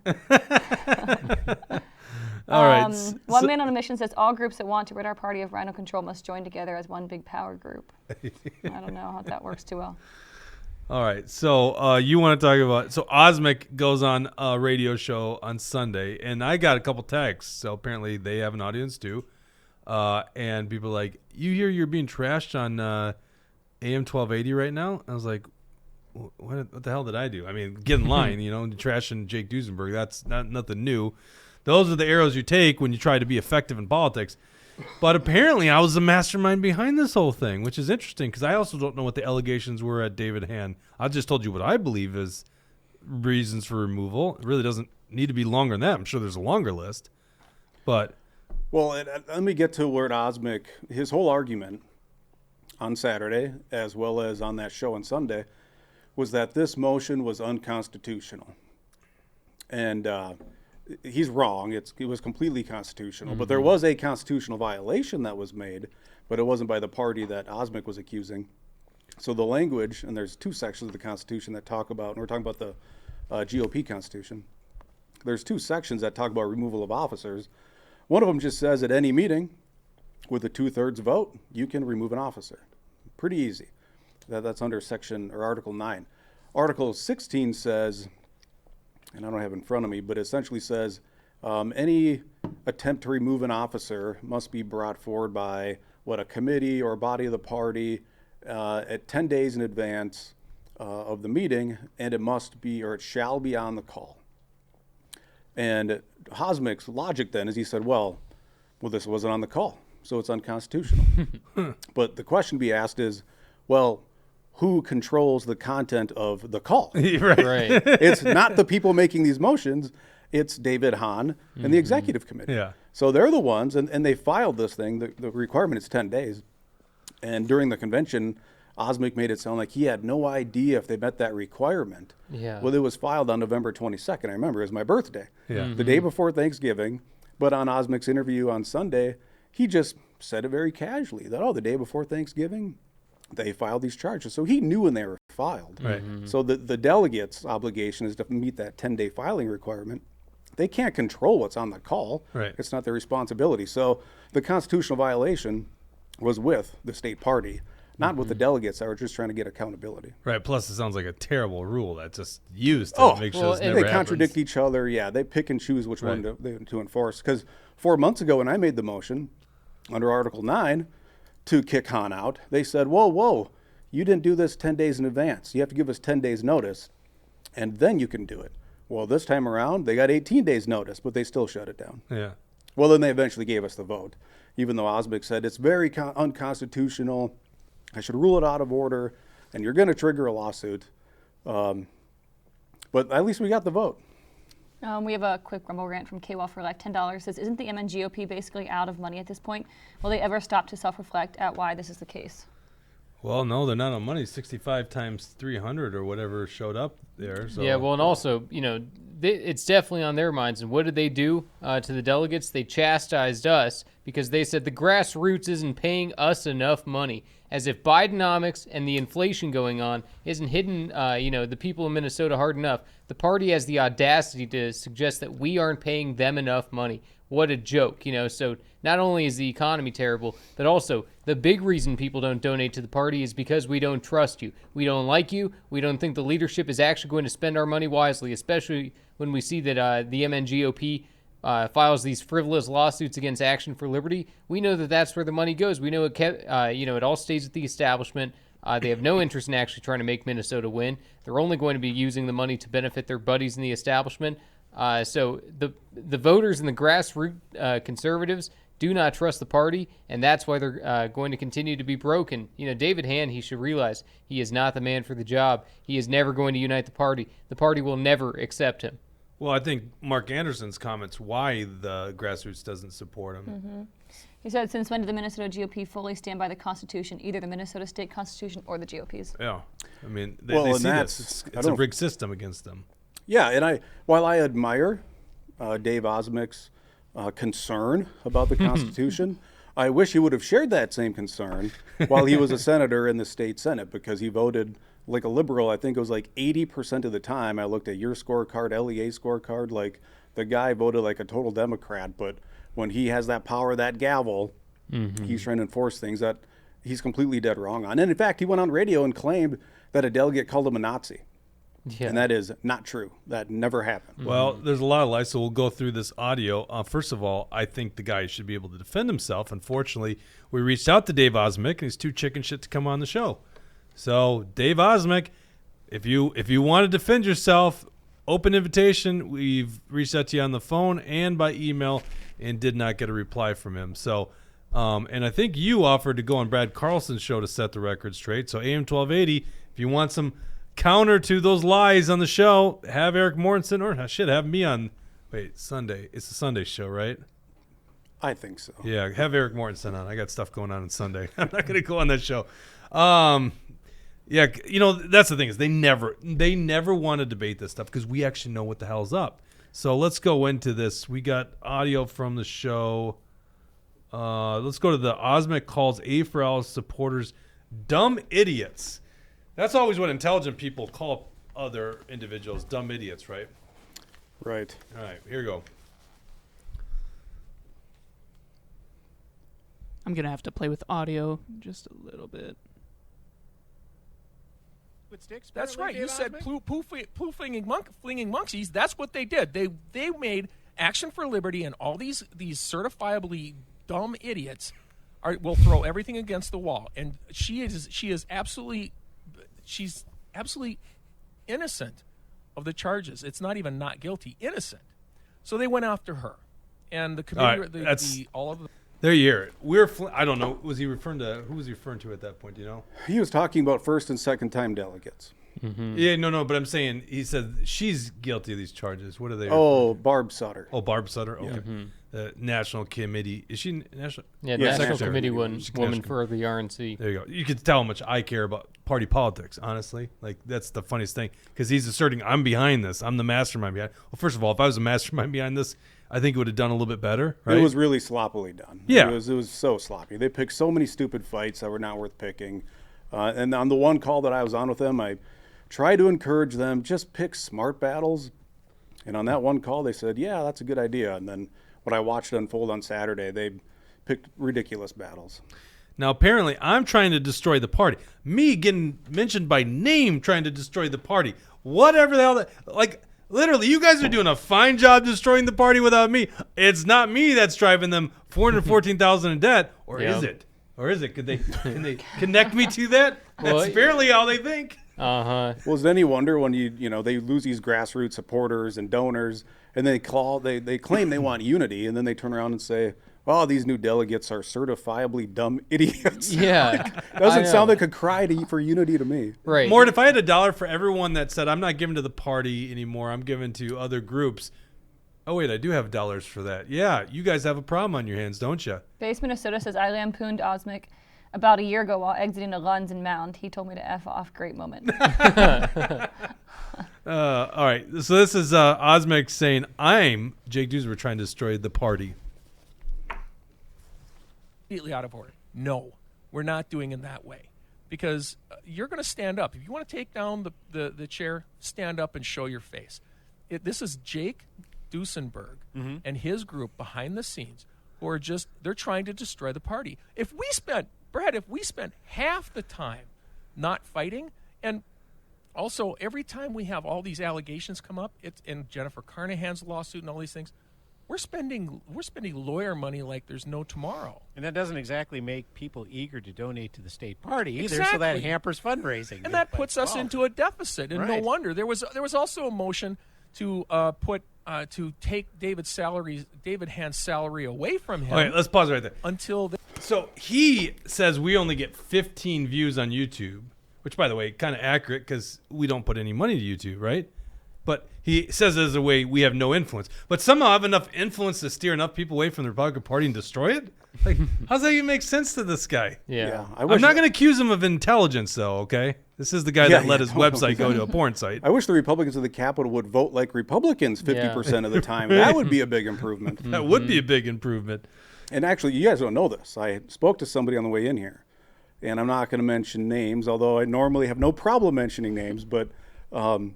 All right. One man on a mission says all groups that want to rid our party of rhino control must join together as one big power group. I don't know how that works too well. All right. So you want to talk about... So Osmic goes on a radio show on Sunday, and I got a couple texts. So apparently they have an audience too. And people are like, you hear you're being trashed on AM 1280 right now? I was like... What the hell did I do? I mean, get in line, trashing Jake Duesenberg. That's nothing new. Those are the arrows you take when you try to be effective in politics. But apparently I was the mastermind behind this whole thing, which is interesting because I also don't know what the allegations were at David Hahn. I just told you what I believe is reasons for removal. It really doesn't need to be longer than that. I'm sure there's a longer list. But Well, let me get to where Osmic, his whole argument on Saturday, as well as on that show on Sunday, was that this motion was unconstitutional. And he's wrong. It was completely constitutional. But there was a constitutional violation that was made, but it wasn't by the party that Osmic was accusing. So the language, and there's two sections of the Constitution that talk about, and we're talking about the GOP Constitution. There's two sections that talk about removal of officers. One of them just says at any meeting with a 2/3 vote, you can remove an officer. Pretty easy. That's under section or Article 9. Article 16 says, and I don't have it in front of me, but essentially says any attempt to remove an officer must be brought forward by a committee or a body of the party at 10 days in advance of the meeting, and it must be, or it shall be on the call. And Osmic's logic then is he said, well, this wasn't on the call, so it's unconstitutional. But the question to be asked is, well, who controls the content of the call? Right. It's not the people making these motions. It's David Hahn and the executive committee. Yeah. So they're the ones, and they filed this thing. The requirement is 10 days. And during the convention, Osmic made it sound like he had no idea if they met that requirement. Yeah. Well, it was filed on November 22nd. I remember it was my birthday. Yeah. The day before Thanksgiving. But on Osmic's interview on Sunday, he just said it very casually that, the day before Thanksgiving, they filed these charges. So he knew when they were filed. Right. So the delegates' obligation is to meet that 10-day filing requirement. They can't control what's on the call. Right. It's not their responsibility. So the constitutional violation was with the state party, not with the delegates that were just trying to get accountability. Right. Plus, it sounds like a terrible rule that's just used to make sure this never they happens. contradict each other. Yeah, they pick and choose which one to enforce. Because 4 months ago when I made the motion under Article 9 to kick Hahn out, they said, whoa, you didn't do this 10 days in advance. You have to give us 10 days notice, and then you can do it. Well, this time around, they got 18 days notice, but they still shut it down. Yeah. Well, then they eventually gave us the vote, even though Osmic said it's very unconstitutional. I should rule it out of order, and you're going to trigger a lawsuit. But at least we got the vote. We have a quick Rumble rant from KWAL for like $10. Says, isn't the MNGOP basically out of money at this point? Will they ever stop to self-reflect at why this is the case? Well, no, they're not on money. 65 times 300 or whatever showed up there. So. Yeah, well, and also, it's definitely on their minds. And what did they do to the delegates? They chastised us because they said the grassroots isn't paying us enough money. As if Bidenomics and the inflation going on isn't hitting, the people in Minnesota hard enough. The party has the audacity to suggest that we aren't paying them enough money. What a joke, So not only is the economy terrible, but also the big reason people don't donate to the party is because we don't trust you. We don't like you. We don't think the leadership is actually going to spend our money wisely, especially when we see that the MNGOP files these frivolous lawsuits against Action for Liberty. We know that that's where the money goes. We know it all stays at the establishment. They have no interest in actually trying to make Minnesota win. They're only going to be using the money to benefit their buddies in the establishment. So the voters and the grassroots conservatives do not trust the party, and that's why they're going to continue to be broken. David Hahn, he should realize he is not the man for the job. He is never going to unite the party. The party will never accept him. Well, I think Mark Anderson's comments why the grassroots doesn't support him. Mm-hmm. He said, since when did the Minnesota GOP fully stand by the Constitution, either the Minnesota State Constitution or the GOP's? Yeah. I mean, they see this. It's a rigged system against them. Yeah, and while I admire Dave Osmic's concern about the Constitution, I wish he would have shared that same concern while he was a senator in the state Senate, because he voted like a liberal. I think it was like 80% of the time. I looked at your scorecard, LEA scorecard, like the guy voted like a total Democrat, but when he has that power, that gavel, he's trying to enforce things that he's completely dead wrong on. And in fact, he went on radio and claimed that a delegate called him a Nazi. Yeah. And that is not true. That never happened. Well, there's a lot of lies, so we'll go through this audio. First of all, I think the guy should be able to defend himself. Unfortunately, we reached out to Dave Osmic, and he's too chicken shit to come on the show. So, Dave Osmic, if you want to defend yourself, open invitation. We've reached out to you on the phone and by email and did not get a reply from him. So, and I think you offered to go on Brad Carlson's show to set the record straight. So, AM 1280, if you want some counter to those lies on the show, have Eric Mortensen, or have me on. Wait, Sunday. It's a Sunday show, right? I think so. Yeah, have Eric Mortensen on. I got stuff going on Sunday. I'm not going to go on that show. Yeah, that's the thing is they never want to debate this stuff because we actually know what the hell's up. So let's go into this. We got audio from the show. Let's go to the Osmek calls A4L supporters dumb idiots. That's always what intelligent people call other individuals, dumb idiots, right? Right. All right, here we go. I'm going to have to play with audio just a little bit. That's right. You said flinging monkeys. That's what they did. They made Action for Liberty and all these certifiably dumb idiots will throw everything against the wall. And she's absolutely innocent of the charges. It's not even not guilty, innocent. So they went after her, and the committee, all of them. There you hear it. I don't know. Who was he referring to at that point? Do you know? He was talking about first and second time delegates. Mm-hmm. Yeah, no. But I'm saying he said she's guilty of these charges. What are they? Oh, Barb Sutter. Oh, Barb Sutter. Okay. Yeah. Mm-hmm. The National Committee. Is she national? Yeah, National Committee woman for the RNC. There you go. You could tell how much I care about party politics, honestly. Like, that's the funniest thing. Because he's asserting, I'm behind this. I'm the mastermind behind it. Well, first of all, if I was a mastermind behind this, I think it would have done a little bit better, right? It was really sloppily done. Yeah. It was so sloppy. They picked so many stupid fights that were not worth picking. And on the one call that I was on with them, I tried to encourage them, just pick smart battles. And on that one call, they said, yeah, that's a good idea. And then what I watched unfold on Saturday, they picked ridiculous battles. Now, apparently, I'm trying to destroy the party. Me getting mentioned by name trying to destroy the party. Whatever the hell like, literally, you guys are doing a fine job destroying the party without me. It's not me that's driving them $414,000 in debt, or is it? Or is it? Can they connect me to that? That's apparently how they think. Uh-huh. Well, is it any wonder when they lose these grassroots supporters and donors, and they claim they want unity, and then they turn around and say, "Oh, these new delegates are certifiably dumb idiots." Yeah, doesn't sound like a cry for unity to me. Right. Mort, if I had $1 for everyone that said I'm not giving to the party anymore, I'm giving to other groups. Oh wait, I do have dollars for that. Yeah, you guys have a problem on your hands, don't you? Base Minnesota says I lampooned Osmek about a year ago while exiting a Lunds and Mound. He told me to F off. Great moment. All right. So this is Osmek saying, I'm Jake Duser trying to destroy the party. Completely out of order. No, we're not doing it that way. Because you're going to stand up. If you want to take down the chair, stand up and show your face. This is Jake Dusenberg and his group behind the scenes who are they're trying to destroy the party. If we spent half the time not fighting, and also every time we have all these allegations come up, it's in Jennifer Carnahan's lawsuit and all these things, we're spending lawyer money like there's no tomorrow. And that doesn't exactly make people eager to donate to the state party either, exactly. So that hampers fundraising. And that puts us into a deficit, and no wonder. There was also a motion to take David Hand's salary away from him. Okay, let's pause right there. So he says we only get 15 views on YouTube, which, by the way, kind of accurate because we don't put any money to YouTube, right? But he says as a way we have no influence. But somehow have enough influence to steer enough people away from the Republican Party and destroy it? Like, how's that even make sense to this guy? Yeah. I'm not going to accuse him of intelligence, though, okay? This is the guy that let his website go to a porn site. I wish the Republicans of the Capitol would vote like Republicans 50% of the time. That would be a big improvement. That would be a big improvement. And actually, you guys don't know this. I spoke to somebody on the way in here, and I'm not going to mention names, although I normally have no problem mentioning names, but... sounds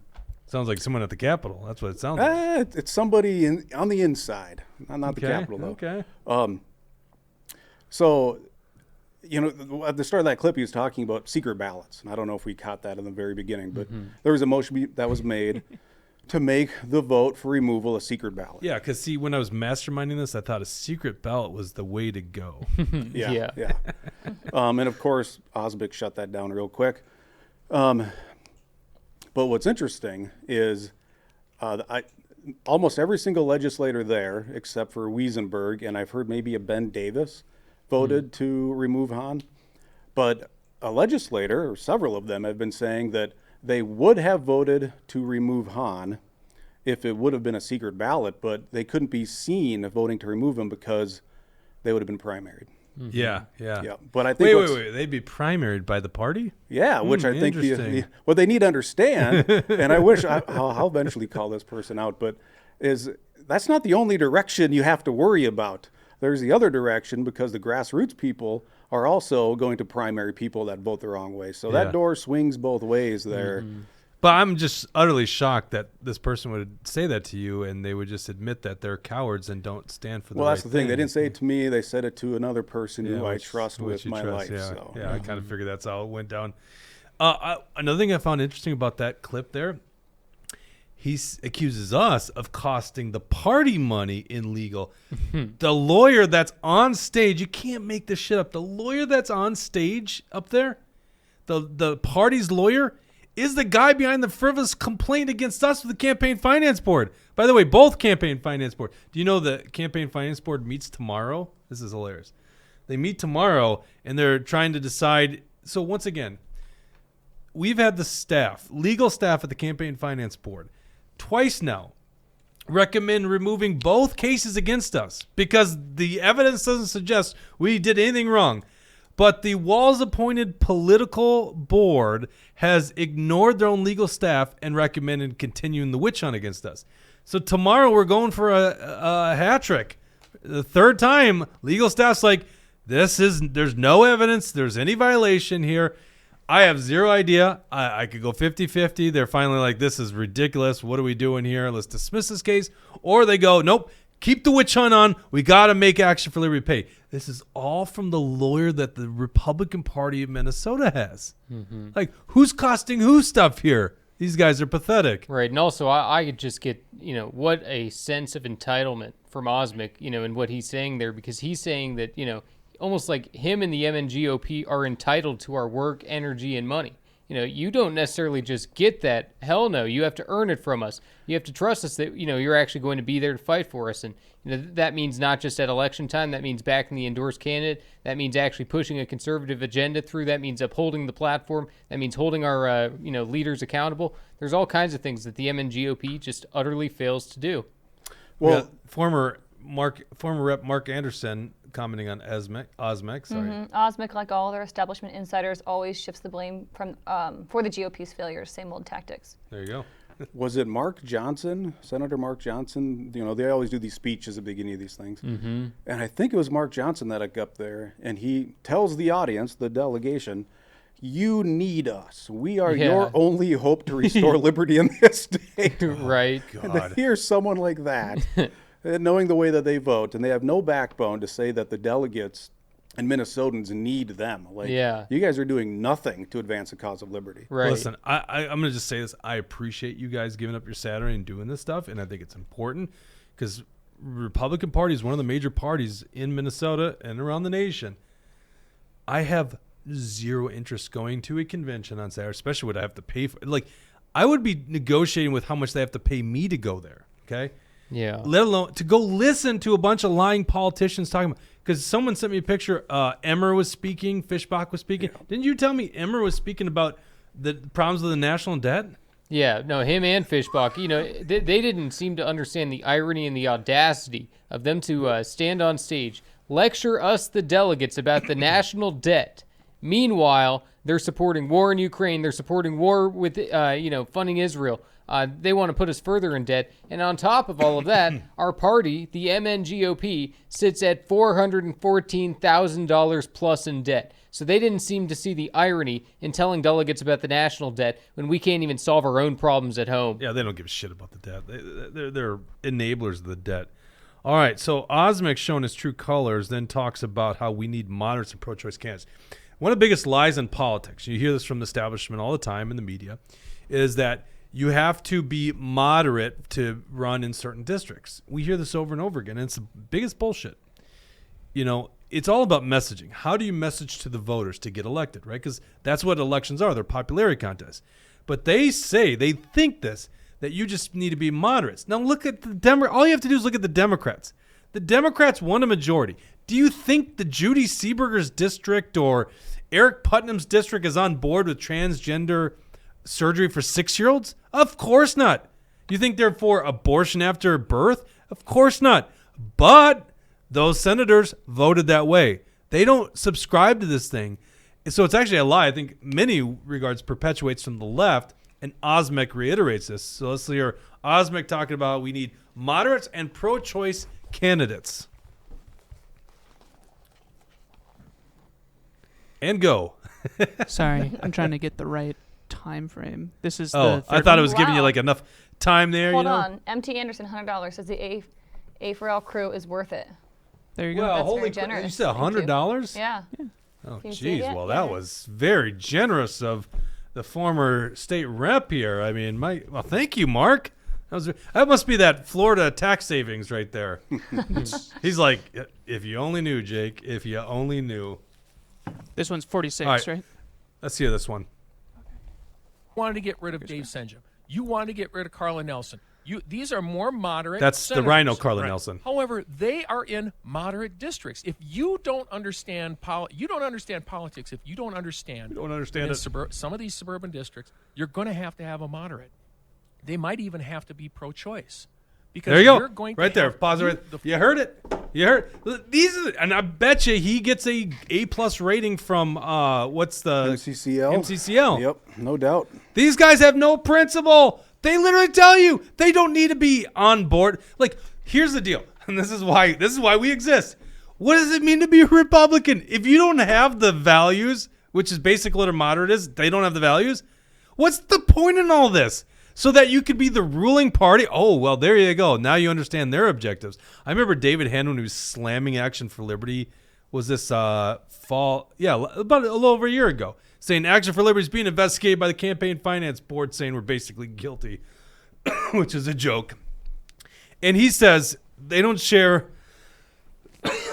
like someone at the Capitol. That's what it sounds like. It's somebody on the inside, not the Capitol, though. Okay. So, at the start of that clip, he was talking about secret ballots. And I don't know if we caught that in the very beginning, but there was a motion that was made to make the vote for removal a secret ballot. Yeah, because, see, when I was masterminding this, I thought a secret ballot was the way to go. Yeah. And, of course, Osmek shut that down real quick. But what's interesting is almost every single legislator there, except for Wesenberg, and I've heard maybe a Ben Davis, voted to remove Hahn. But a legislator, or several of them, have been saying that they would have voted to remove Hahn if it would have been a secret ballot, but they couldn't be seen voting to remove him because they would have been primaried. Mm-hmm. Yeah. Yeah, but I think wait. They'd be primaried by the party? Yeah, which I think what they need to understand, and I wish I'll eventually call this person out, but is that's not the only direction you have to worry about. There's the other direction because the grassroots people are also going to primary people that vote the wrong way. So that door swings both ways there. Mm-hmm. But I'm just utterly shocked that this person would say that to you and they would just admit that they're cowards and don't stand for the right thing. Well, that's the thing. They didn't say it to me. They said it to another person who I trust with my life. Yeah, so. I kind of figured that's how it went down. Another thing I found interesting about that clip there, he accuses us of costing the party money in legal. The lawyer that's on stage, you can't make this shit up. The lawyer that's on stage up there, the party's lawyer, is the guy behind the frivolous complaint against us with the Campaign Finance Board. By the way, both Campaign Finance Board. Do you know the Campaign Finance Board meets tomorrow? This is hilarious. They meet tomorrow, and they're trying to decide. So once again, we've had the legal staff at the Campaign Finance Board, twice now, recommend removing both cases against us because the evidence doesn't suggest we did anything wrong. But the Walz-appointed political board has ignored their own legal staff and recommended continuing the witch hunt against us. So tomorrow we're going for a hat trick. The third time, legal staff's like, there's no evidence, there's any violation here. I have zero idea. I could go 50-50. They're finally like, this is ridiculous. What are we doing here? Let's dismiss this case. Or they go, nope, keep the witch hunt on. We got to make action for liberty pay. This is all from the lawyer that the Republican Party of Minnesota has. Mm-hmm. Like, who's costing who stuff here? These guys are pathetic. Right. And also, I could just get, what a sense of entitlement from Osmek, in what he's saying there, because he's saying that, almost like him and the MNGOP are entitled to our work, energy, and money. You don't necessarily just get that. Hell no. You have to earn it from us. You have to trust us that, you're actually going to be there to fight for us. And, that means not just at election time. That means backing the endorsed candidate. That means actually pushing a conservative agenda through. That means upholding the platform. That means holding our, leaders accountable. There's all kinds of things that the MNGOP just utterly fails to do. Well, former Rep Mark Anderson commenting on Osmek. Sorry. Mm-hmm. Osmek, like all other establishment insiders, always shifts the blame from for the GOP's failures. Same old tactics. There you go. Was it Mark Johnson, Senator Mark Johnson? They always do these speeches at the beginning of these things. Mm-hmm. And I think it was Mark Johnson that got up there, and he tells the audience, the delegation, you need us. We are your only hope to restore liberty in this state. Right. And to hear someone like that, knowing the way that they vote, and they have no backbone to say that the delegates and Minnesotans need them. You guys are doing nothing to advance the cause of liberty. Right. Listen, I'm going to just say this. I appreciate you guys giving up your Saturday and doing this stuff, and I think it's important because Republican Party is one of the major parties in Minnesota and around the nation. I have zero interest going to a convention on Saturday, especially what I have to pay for. I would be negotiating with how much they have to pay me to go there, okay? Yeah. Let alone to go listen to a bunch of lying politicians talking about. Because someone sent me a picture. Emmer was speaking. Fishbach was speaking. Yeah. Didn't you tell me Emmer was speaking about the problems with the national debt? Yeah. No, him and Fishbach. They didn't seem to understand the irony and the audacity of them to stand on stage, lecture us, the delegates, about the national debt. Meanwhile, they're supporting war in Ukraine. They're supporting war with, funding Israel. They want to put us further in debt. And on top of all of that, our party, the MNGOP, sits at $414,000 plus in debt. So they didn't seem to see the irony in telling delegates about the national debt when we can't even solve our own problems at home. Yeah, they don't give a shit about the debt. They're enablers of the debt. All right, so Osmek, showing his true colors, then talks about how we need moderates and pro-choice candidates. One of the biggest lies in politics, you hear this from the establishment all the time in the media, is that you have to be moderate to run in certain districts. We hear this over and over again, and it's the biggest bullshit. It's all about messaging. How do you message to the voters to get elected, right? Because that's what elections are. They're popularity contests. But they think that you just need to be moderates. Now look at the all you have to do is look at the Democrats. The Democrats won a majority. Do you think the Judy Seeberger's district or Eric Putnam's district is on board with transgender surgery for 6-year-olds? Of course not. You think they're for abortion after birth? Of course not. But those senators voted that way. They don't subscribe to this thing. So it's actually a lie. I think many regards perpetuates from the left, and Osmek reiterates this. So let's hear Osmek talking about we need moderates and pro-choice candidates. And go. Sorry, I'm trying to get the right time frame. This is I thought it was giving you like enough time there. Hold on. MT Anderson, $100 says the A4L crew is worth it. There you go. Well, That's holy very generous. You said $100? Yeah. Oh, Can you see geez. it? Well, Yeah. that was very generous of the former state rep here. I mean, well, thank you, Mark. That must be that Florida tax savings right there. He's like, if you only knew, Jake, if you only knew. This one's 46, right? Let's hear this one. You wanted to get rid of Dave Senja. You wanted to get rid of Carla Nelson. These are more moderate. That's senators. the Rhino, Carla Nelson. However, they are in moderate districts. If you don't understand you don't understand politics. If you don't understand, some of these suburban districts, you're going to have a moderate. They might even have to be pro-choice. Because there you you're go. Going right to there. Pause it. You heard it. You heard these, and I bet you he gets a A+ rating from what's the MCCL? MCCL. Yep, no doubt. These guys have no principle. They literally tell you they don't need to be on board. Like, here's the deal, and this is why we exist. What does it mean to be a Republican? If you don't have the values, which is basically what a moderate is, they don't have the values. What's the point in all this? So that you could be the ruling party? Oh, well, there you go. Now you understand their objectives. I remember David Henn when he was slamming Action for Liberty. Was this fall? Yeah, about a little over a year ago. Saying Action for Liberty is being investigated by the Campaign Finance Board, saying we're basically guilty, which is a joke. And he says they don't share,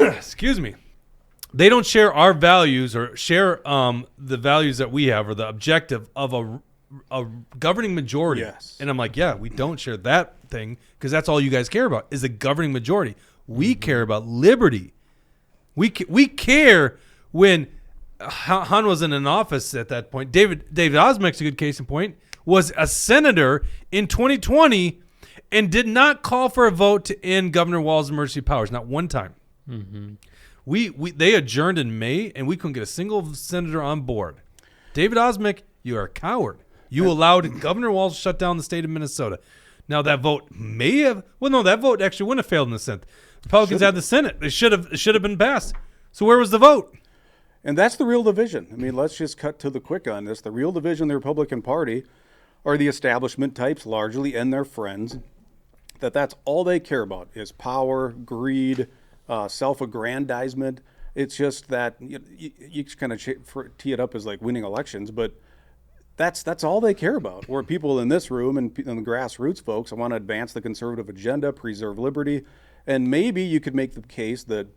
excuse me, they don't share our values or share the values that we have or the objective of a governing majority. Yes. And I'm like, yeah, we don't share that thing because that's all you guys care about is a governing majority. We care about liberty. We care when Han wasn't in office at that point. David Osmek's a good case in point, was a senator in 2020 and did not call for a vote to end Governor Walz's emergency powers, not one time. Mm-hmm. They adjourned in May, and we couldn't get a single senator on board. David Osmek, you are a coward. You allowed Governor Walz to shut down the state of Minnesota. Now, that vote may have – well, no, that vote actually wouldn't have failed in the Senate. Republicans had the Senate. It should have been passed. So where was the vote? And that's the real division. I mean, let's just cut to the quick on this. The real division in the Republican Party are the establishment types largely and their friends. That's all they care about is power, greed, self-aggrandizement. It's just that you kind of tee it up as like winning elections, but that's all they care about. Where people in this room and the grassroots folks want to advance the conservative agenda, preserve liberty, and maybe you could make the case that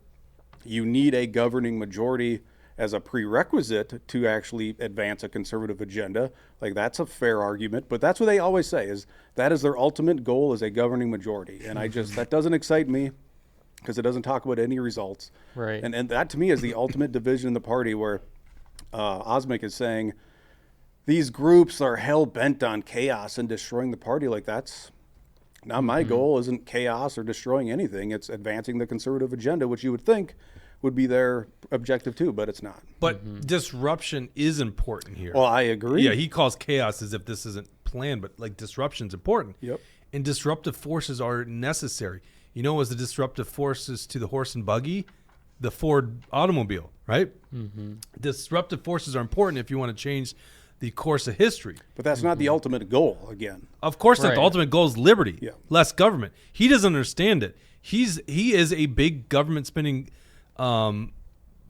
you need a governing majority as a prerequisite to actually advance a conservative agenda. Like, that's a fair argument, but that's what they always say is that is their ultimate goal is a governing majority. And that doesn't excite me because it doesn't talk about any results. Right. And that to me is the ultimate division in the party where Osmek is saying these groups are hell bent on chaos and destroying the party. Like, that's not my goal. Isn't chaos or destroying anything. It's advancing the conservative agenda, which you would think would be their objective too, but it's not. But disruption is important here. Well, I agree. Yeah, he calls chaos as if this isn't planned, but like disruption's important. Yep. And disruptive forces are necessary. You know, as the disruptive forces to the horse and buggy, the Ford automobile, right? Mm-hmm. Disruptive forces are important if you want to change the course of history. But that's not the ultimate goal, again. Of course not. The ultimate goal is liberty, Yeah. less government. He doesn't understand it. He is a big government spending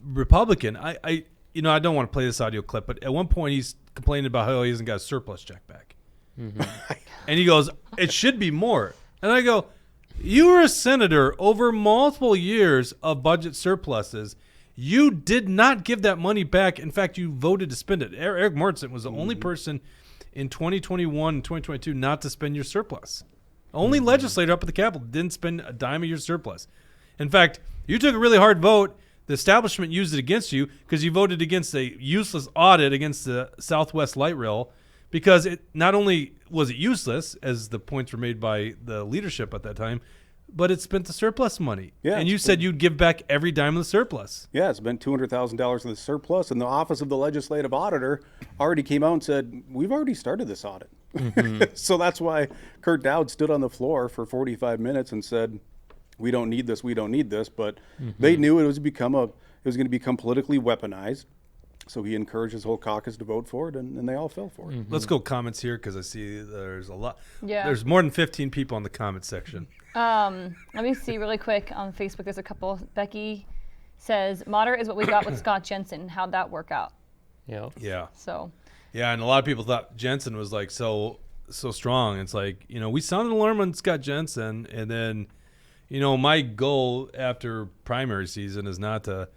Republican. I don't want to play this audio clip, but at one point he's complaining about how he hasn't got a surplus check back. Mm-hmm. And he goes, it should be more. And I go, you were a senator over multiple years of budget surpluses. You did not give that money back. In fact, you voted to spend it. Eric Mortensen was the only person in 2021 and 2022 not to spend your surplus. Only legislator up at the Capitol didn't spend a dime of your surplus. In fact, you took a really hard vote. The establishment used it against you because you voted against a useless audit against the Southwest Light Rail because it not only was it useless, as the points were made by the leadership at that time, but it spent the surplus money. Yeah, and you said you'd give back every dime of the surplus. Yeah, it's been $200,000 of the surplus, and the Office of the Legislative Auditor already came out and said, we've already started this audit. So that's why Kurt Dowd stood on the floor for 45 minutes and said, we don't need this, but they knew it was going to become politically weaponized. So he encouraged his whole caucus to vote for it, and they all fell for it. Let's go comments here because I see there's a lot. Yeah. There's more than 15 people in the comment section. Let me see really quick on Facebook. There's a couple. Becky says, moderate is what we got with Scott Jensen. How'd that work out? Yeah. So. Yeah, and a lot of people thought Jensen was like so strong. It's like, we sounded an alarm on Scott Jensen, and then, my goal after primary season is not to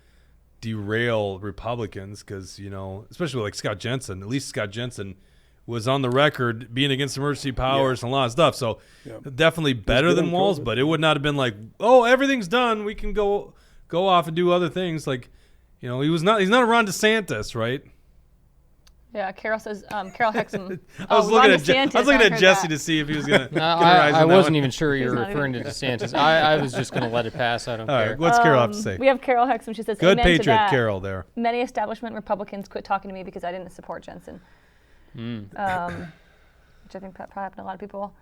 derail Republicans because, especially like Scott Jensen, at least Scott Jensen was on the record being against emergency powers and a lot of stuff. So definitely better than Walz, but it would not have been like, oh, everything's done. We can go off and do other things. Like, he's not a Ron DeSantis, right? Yeah, Carol says, Carol Hexam. I was looking at Jesse to see if he was going to I wasn't even sure you were referring to DeSantis. I was just going to let it pass. I don't care. Right, what's Carol have to say? We have Carol Hexam. She says, good amen Patriot to that. Carol there. Many establishment Republicans quit talking to me because I didn't support Jensen. Which I think that probably happened to a lot of people.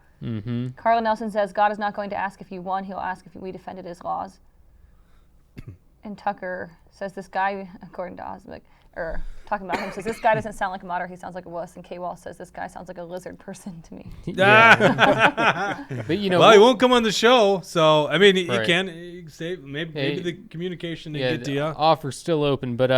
Carla Nelson says, God is not going to ask if you won. He'll ask if we defended his laws. And Tucker says, this guy, according to Osmic, or talking about him, says, this guy doesn't sound like a moderate. He sounds like a wuss. And K-Wall says, this guy sounds like a lizard person to me. But well, he won't come on the show, so I mean, he can say maybe the communication didn't get to you. Offer's still open, but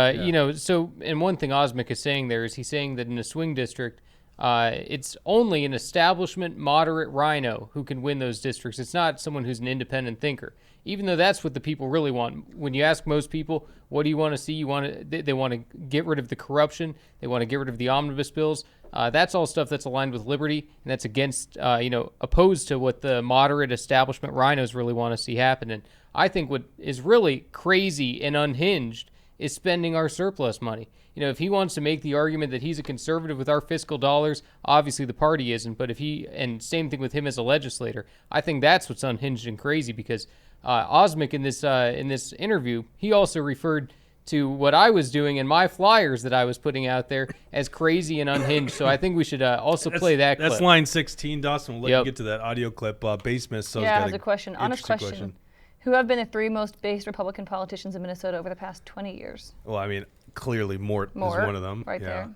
so and one thing Osmic is saying there is he's saying that in a swing district, it's only an establishment moderate rhino who can win those districts. It's not someone who's an independent thinker, even though that's what the people really want. When you ask most people, what do you want to see? They want to get rid of the corruption. They want to get rid of the omnibus bills. That's all stuff that's aligned with liberty, and that's against, opposed to what the moderate establishment rhinos really want to see happen. And I think what is really crazy and unhinged is spending our surplus money. If he wants to make the argument that he's a conservative with our fiscal dollars, obviously the party isn't. But and same thing with him as a legislator, I think that's what's unhinged and crazy because Osmic in this interview, he also referred to what I was doing in my flyers that I was putting out there as crazy and unhinged. So I think we should also play that clip. That's line 16, Dawson. We'll let you get to that audio clip. Basement. So yeah, has a question. Honest question. Who have been the three most based Republican politicians in Minnesota over the past 20 years? Well, I mean, clearly Mort is one of them. Right there.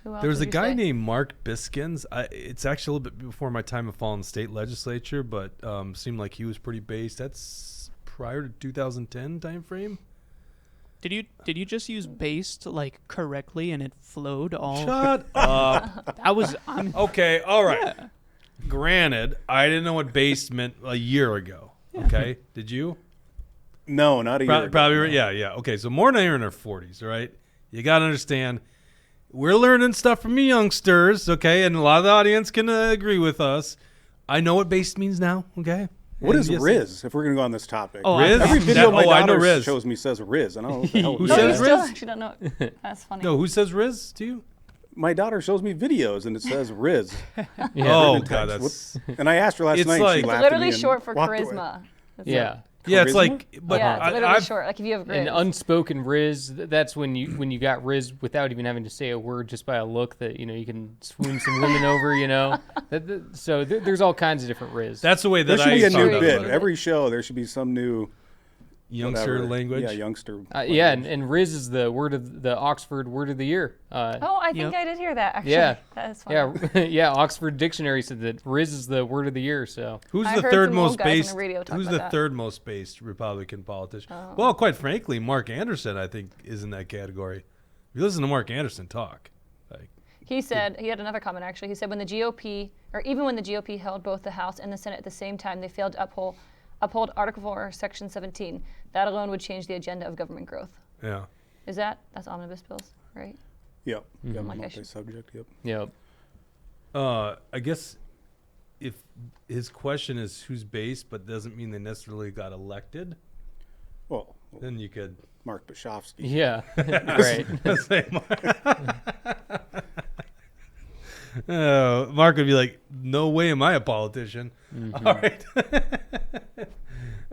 Who else there was a guy say? named Mark Biskins. It's actually a little bit before my time of following the state legislature, but seemed like he was pretty based. That's prior to 2010 time frame. Did you just use based like correctly and it flowed all? Shut up. That was okay. All right. Yeah. Granted, I didn't know what based meant a year ago. Okay, did you? No, not a year ago. Probably, yeah. Okay, so more than in our 40s, right? You got to understand, we're learning stuff from you youngsters, okay? And a lot of the audience can agree with us. I know what based means now, okay? What is Riz, if we're going to go on this topic? Riz? Every video my daughter shows me says Riz. I don't know what the hell Who says Riz? I actually don't know. That's funny. No, who says Riz to you? My daughter shows me videos and it says Riz. Oh, God, that's... And I asked her last night, like, she laughed it's literally at me short for charisma. Yeah. Yeah, it's like, but yeah, it's literally short. Like if you have Riz. An unspoken Riz, that's when you got Riz without even having to say a word, just by a look that you can swoon some women over. So there's all kinds of different Riz. That's the way that there should be a new bit. Every show there should be some new youngster language. Yeah, youngster. Yeah, and Riz is the word of the Oxford Word of the Year. I think I did hear that. Actually, yeah, that is funny. Yeah. Oxford Dictionary said that Riz is the word of the year. So who's the third most based? Who's the third most based Republican politician? Oh. Well, quite frankly, Mark Anderson, I think, is in that category. If you listen to Mark Anderson talk, he said he had another comment actually. He said when the GOP, or even when the GOP held both the House and the Senate at the same time, they failed to uphold Article 4, Section 17. That alone would change the agenda of government growth. Yeah. That's omnibus bills, right? Yep. Yeah, multi-subject, Yep. I guess if his question is who's based, but doesn't mean they necessarily got elected, well then you could... Mark Bashofsky. Yeah, right. Mark would be like, no way am I a politician. Mm-hmm. All right.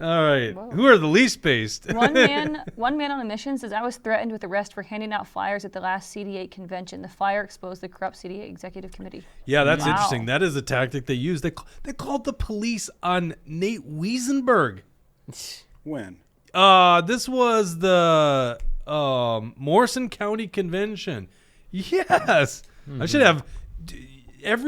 All right. Whoa. Who are the least based? One man on a mission says, I was threatened with arrest for handing out flyers at the last CD8 convention. The flyer exposed the corrupt CD8 executive committee. Yeah, that's Wow. interesting. That is a tactic they use. They called the police on Nate Wesenberg. When? This was the Morrison County Convention. Yes. I should have that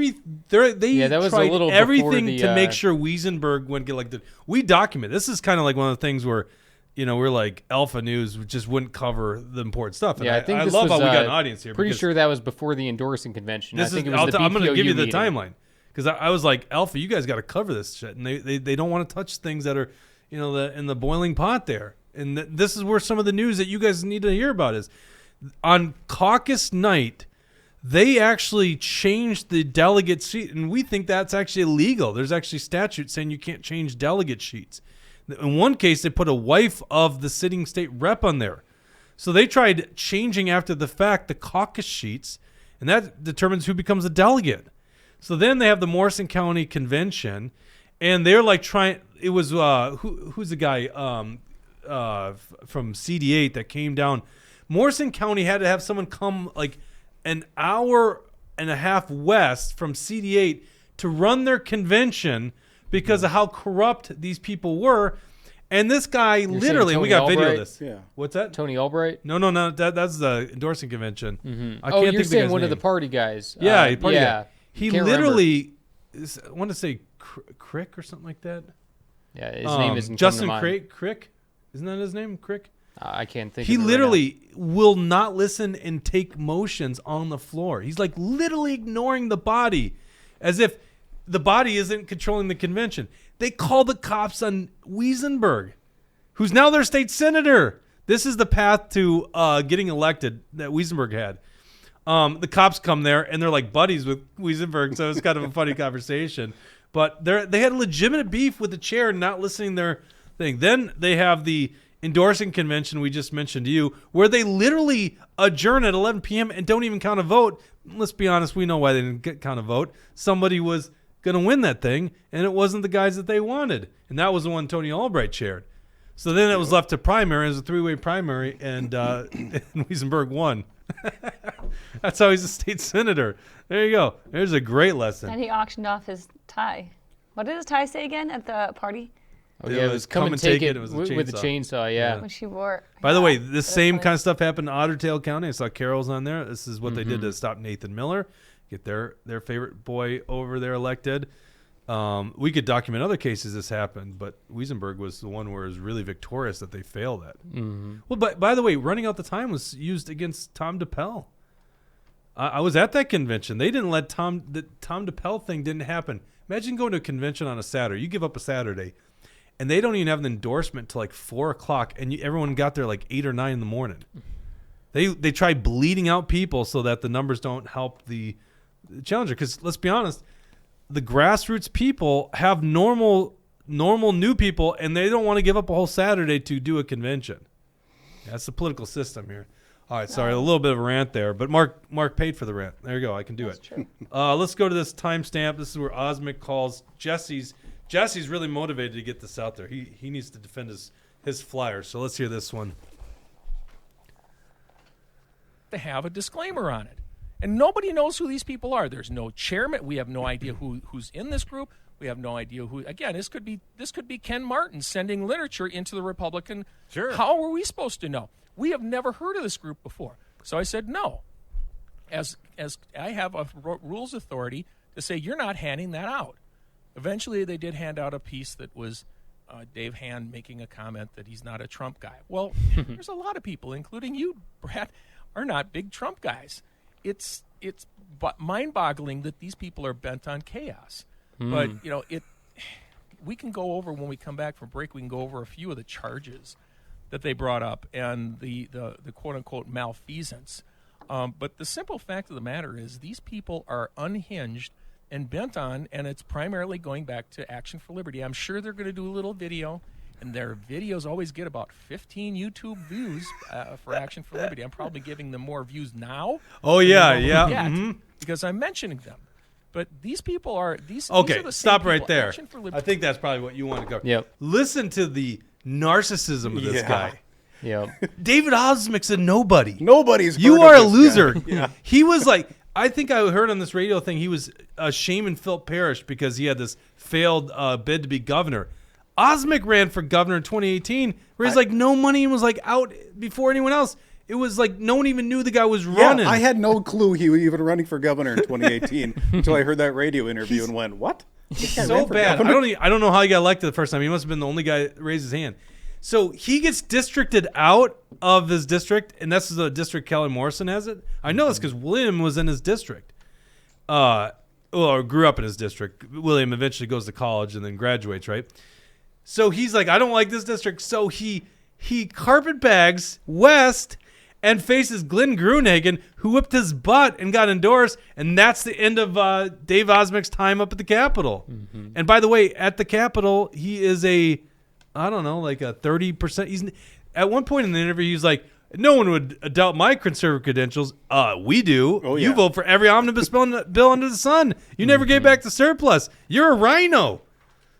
was tried a little everything before to make sure Wesenberg wouldn't get elected. We document. This is kind of like one of the things where, we're like Alpha News just wouldn't cover the important stuff. And I think I this love was, how we got an audience here. Pretty because sure that was before the endorsing convention. I'm going to give you the timeline because I was like, Alpha, you guys got to cover this shit, and they don't want to touch things that are, in the boiling pot there. And this is where some of the news that you guys need to hear about is on caucus night. They actually changed the delegate sheet, and we think that's actually illegal. There's actually statute saying you can't change delegate sheets. In one case, they put a wife of the sitting state rep on there. So they tried changing after the fact the caucus sheets, and that determines who becomes a delegate. So then they have the Morrison County Convention, and they're like trying. It was who's the guy from CD8 that came down. Morrison County had to have someone come like an hour and a half west from CD8 to run their convention because of how corrupt these people were. And this guy literally, we got video of this. Yeah. What's that? Tony Albright? No. That's the endorsing convention. Mm-hmm. I can't think you're of the saying guy's one of name. the party guys. Yeah, party guy. He Can't literally, I want to say Crick or something like that. Yeah, his name isn't Justin coming to mind. Crick. Isn't that his name? Crick? I can't think He of it literally will not listen and take motions on the floor. He's like literally ignoring the body as if the body isn't controlling the convention. They call the cops on Wesenberg, who's now their state senator. This is the path to getting elected that Wesenberg had. The cops come there and they're like buddies with Wesenberg, so it's kind of a funny conversation. But they had legitimate beef with the chair not listening to their thing. Then they have the endorsing convention we just mentioned to you, where they literally adjourn at 11 p.m. and don't even count a vote. Let's be honest, we know why they didn't count a vote. Somebody was going to win that thing, and it wasn't the guys that they wanted. And that was the one Tony Albright chaired. So then it was left to primary. It was a three-way primary, and Wesenberg won. That's how he's a state senator. There you go. There's a great lesson. And he auctioned off his tie. What did his tie say again at the party? Oh, yeah, it was come and take it with a chainsaw, yeah. When she wore. By the way, this same kind of stuff happened in Otter Tail County. I saw Carol's on there. This is what they did to stop Nathan Miller, get their favorite boy over there elected. We could document other cases this happened, but Wesenberg was the one where it was really victorious that they failed at. Mm-hmm. Well, by the way, running out the time was used against Tom DePel. I was at that convention. They didn't let the Tom DePel thing didn't happen. Imagine going to a convention on a Saturday. You give up a Saturday, and they don't even have an endorsement till like 4 o'clock, and everyone got there like 8 or 9 in the morning. They try bleeding out people so that the numbers don't help the challenger. Because let's be honest, the grassroots people have normal new people, and they don't want to give up a whole Saturday to do a convention. That's the political system here. All right, sorry, a little bit of a rant there, but Mark paid for the rant. There you go, I can do it. True. Let's go to this timestamp. This is where Osmic calls Jesse's really motivated to get this out there. He needs to defend his Flyers. So let's hear this one. To have a disclaimer on it. And nobody knows who these people are. There's no chairman. We have no idea who's in this group. We have no idea who. Again, this could be Ken Martin sending literature into the Republican. Sure. How are we supposed to know? We have never heard of this group before. So I said no. As I have a rules authority to say you're not handing that out. Eventually, they did hand out a piece that was Dave Hand making a comment that he's not a Trump guy. Well, there's a lot of people, including you, Brad, are not big Trump guys. It's mind-boggling that these people are bent on chaos. But we can go over when we come back from break. We can go over a few of the charges that they brought up and the quote-unquote malfeasance. But the simple fact of the matter is these people are unhinged and bent on, and it's primarily going back to Action for Liberty. I'm sure they're going to do a little video, and their videos always get about 15 YouTube views for Action for Liberty. I'm probably giving them more views now. Oh, yeah. Because I'm mentioning them. But these people are these. Okay, these are the stop same right people. there. Action for I think that's probably what you want to cover. Yep. Listen to the narcissism of this guy. Yep. David Osmick's a nobody. Nobody's heard You of are a this loser. guy. Yeah. He was like, I think I heard on this radio thing, he was shaming Philip Parrish because he had this failed bid to be governor. Osmick ran for governor in 2018, where he's like no money and was like out before anyone else. It was like no one even knew the guy was running. I had no clue he was even running for governor in 2018 until I heard that radio interview and went, "What?" This guy So ran for bad. governor? I don't know how he got elected the first time. He must have been the only guy that raised his hand. So he gets districted out of his district, and this is the district Kelly Morrison has it. I know this because William was in his district. Or grew up in his district. William eventually goes to college and then graduates, right? So he's like, I don't like this district. So he carpetbags west and faces Glenn Gruenhagen, who whipped his butt and got endorsed. And that's the end of Dave Osmick's time up at the Capitol. Mm-hmm. And by the way, at the Capitol, he is like a 30%. He's at one point in the interview, he's like, no one would doubt my conservative credentials. We do. Oh, yeah. You vote for every omnibus bill under the sun. You never gave back the surplus. You're a rhino.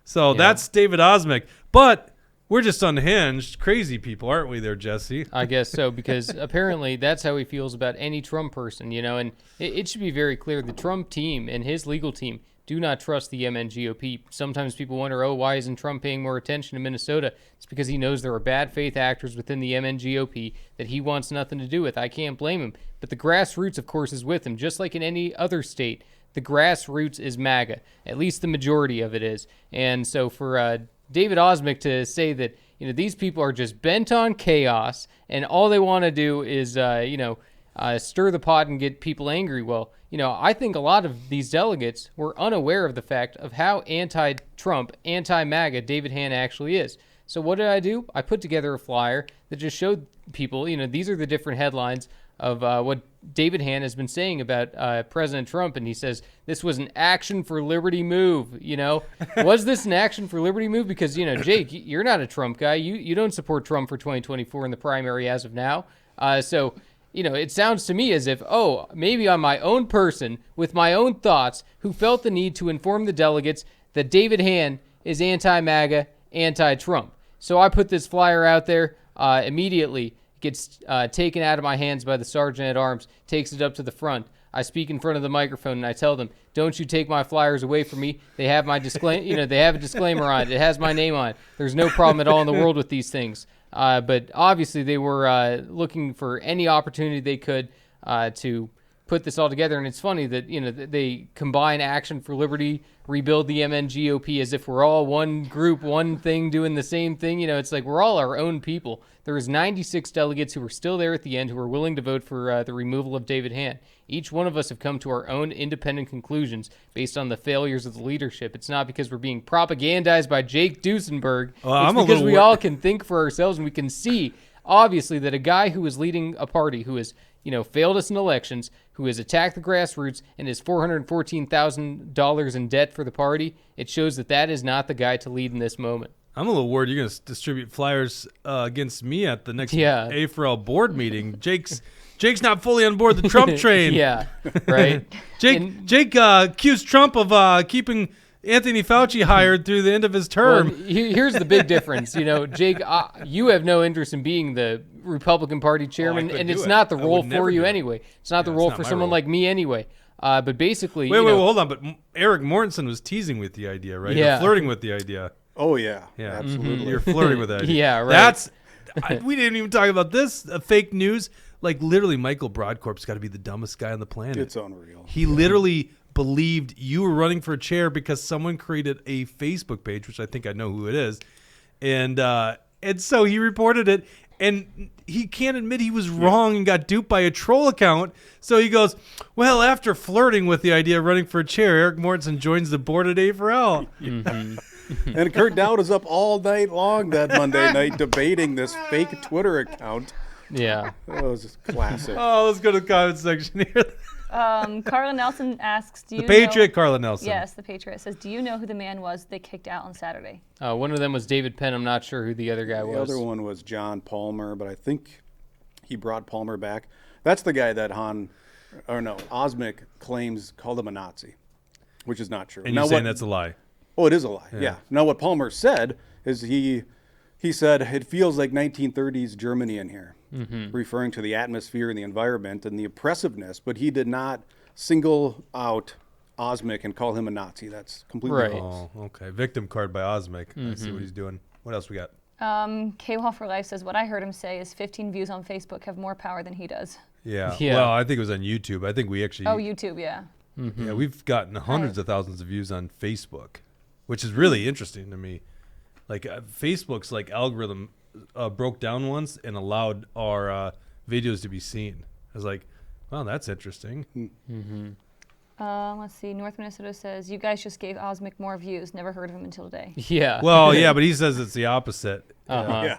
So that's David Osmick. But we're just unhinged, crazy people, aren't we there, Jesse? I guess so, because apparently that's how he feels about any Trump person, and it should be very clear the Trump team and his legal team do not trust the MNGOP. Sometimes people wonder, why isn't Trump paying more attention to Minnesota? It's because he knows there are bad faith actors within the MNGOP that he wants nothing to do with. I can't blame him. But the grassroots, of course, is with him, just like in any other state. The grassroots is MAGA. At least the majority of it is. And so for David Osmick to say that these people are just bent on chaos and all they want to do is stir the pot and get people angry. Well, I think a lot of these delegates were unaware of the fact of how anti-Trump, anti-MAGA David Hand actually is. So what did I do? I put together a flyer that just showed people, these are the different headlines of what David Hand has been saying about President Trump. And he says, this was an action for liberty move. Was this an action for liberty move? Because, Jake, you're not a Trump guy. You don't support Trump for 2024 in the primary as of now. So it sounds to me as if, maybe I'm my own person with my own thoughts who felt the need to inform the delegates that David Hand is anti-MAGA, anti-Trump. So I put this flyer out there immediately. Gets taken out of my hands by the sergeant at arms, takes it up to the front. I speak in front of the microphone and I tell them, "Don't you take my flyers away from me. They have my disclaimer. They have a disclaimer on it. It has my name on it. There's no problem at all in the world with these things." But obviously, they were looking for any opportunity they could to put this all together. And it's funny that they combine Action for Liberty, rebuild the MNGOP as if we're all one group, one thing, doing the same thing. It's like we're all our own people. There was 96 delegates who were still there at the end who were willing to vote for the removal of David Hand. Each one of us have come to our own independent conclusions based on the failures of the leadership. It's not because we're being propagandized by Jake Duesenberg. It's because we all can think for ourselves and we can see, obviously, that a guy who is leading a party who has failed us in elections, who has attacked the grassroots and is $414,000 in debt for the party, it shows that is not the guy to lead in this moment. I'm a little worried you're going to distribute flyers against me at the next A4L board meeting. Jake's not fully on board the Trump train. Yeah, right. Jake accused Trump of keeping Anthony Fauci hired through the end of his term. Well, here's the big difference. Jake, you have no interest in being the Republican Party chairman, and it's not the role for you anyway. It's not the role for someone like me anyway. But basically, wait, hold on. But Eric Mortensen was teasing with the idea, right? Yeah. Or flirting with the idea. Oh yeah, absolutely. Mm-hmm. You're flirting with that idea. Yeah, right. We didn't even talk about this. Fake news. Like literally, Michael Broadcorp's got to be the dumbest guy on the planet. It's unreal. He literally believed you were running for a chair because someone created a Facebook page, which I think I know who it is, and so he reported it, and he can't admit he was wrong and got duped by a troll account. So he goes, well, after flirting with the idea of running for a chair, Eric Mortensen joins the board at A4L. Mm-hmm. And Kurt Dowd was up all night long that Monday night debating this fake Twitter account. Yeah. That was just classic. Oh, let's go to the comment section here. Carla Nelson asks, "Do you Patriot know?" Carla Nelson. Yes, the Patriot says, "Do you know who the man was they kicked out on Saturday?" One of them was David Penn. I'm not sure who the other guy was. The other one was John Palmer, but I think he brought Palmer back. That's the guy that Osmick claims called him a Nazi. which is not true. And you're saying that's a lie? Oh, it is a lie. Yeah. Now, what Palmer said is he said it feels like 1930s Germany in here, referring to the atmosphere and the environment and the oppressiveness, but he did not single out Osmic and call him a Nazi. That's completely false. Oh, okay. Victim card by Osmic. I see what he's doing. What else we got? K-Wall for Life says, what I heard him say is 15 views on Facebook have more power than he does. Yeah. Well, I think it was on YouTube. I think we actually... Oh, YouTube, yeah. Yeah, we've gotten hundreds of thousands of views on Facebook, which is really interesting to me. Like, Facebook's like algorithm broke down once and allowed our videos to be seen. I was like, well, that's interesting. Let's see. North Minnesota says, you guys just gave Osmic more views. Never heard of him until today. Yeah. Well, yeah, but he says it's the opposite. Yeah.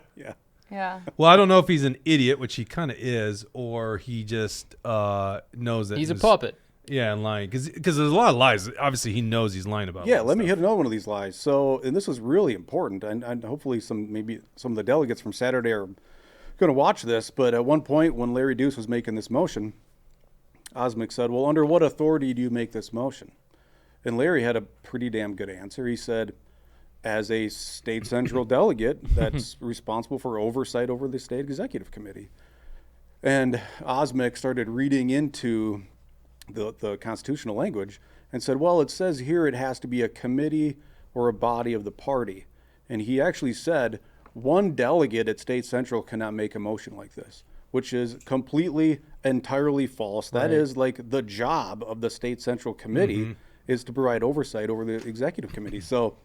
Well, I don't know if he's an idiot, which he kind of is, or he just knows that he's a puppet. Yeah, and lying. Because there's a lot of lies. Obviously, he knows he's lying about let me hit another one of these lies. So, and this is really important, and hopefully maybe some of the delegates from Saturday are going to watch this, but at one point when Larry Deuce was making this motion, Osmic said, well, under what authority do you make this motion? And Larry had a pretty damn good answer. He said, as a state central delegate that's responsible for oversight over the state executive committee. And Osmic started reading into the constitutional language and said, well, it says here it has to be a committee or a body of the party. And he actually said, one delegate at state central cannot make a motion like this, which is completely, entirely false. That is like the job of the state central committee is to provide oversight over the executive committee. So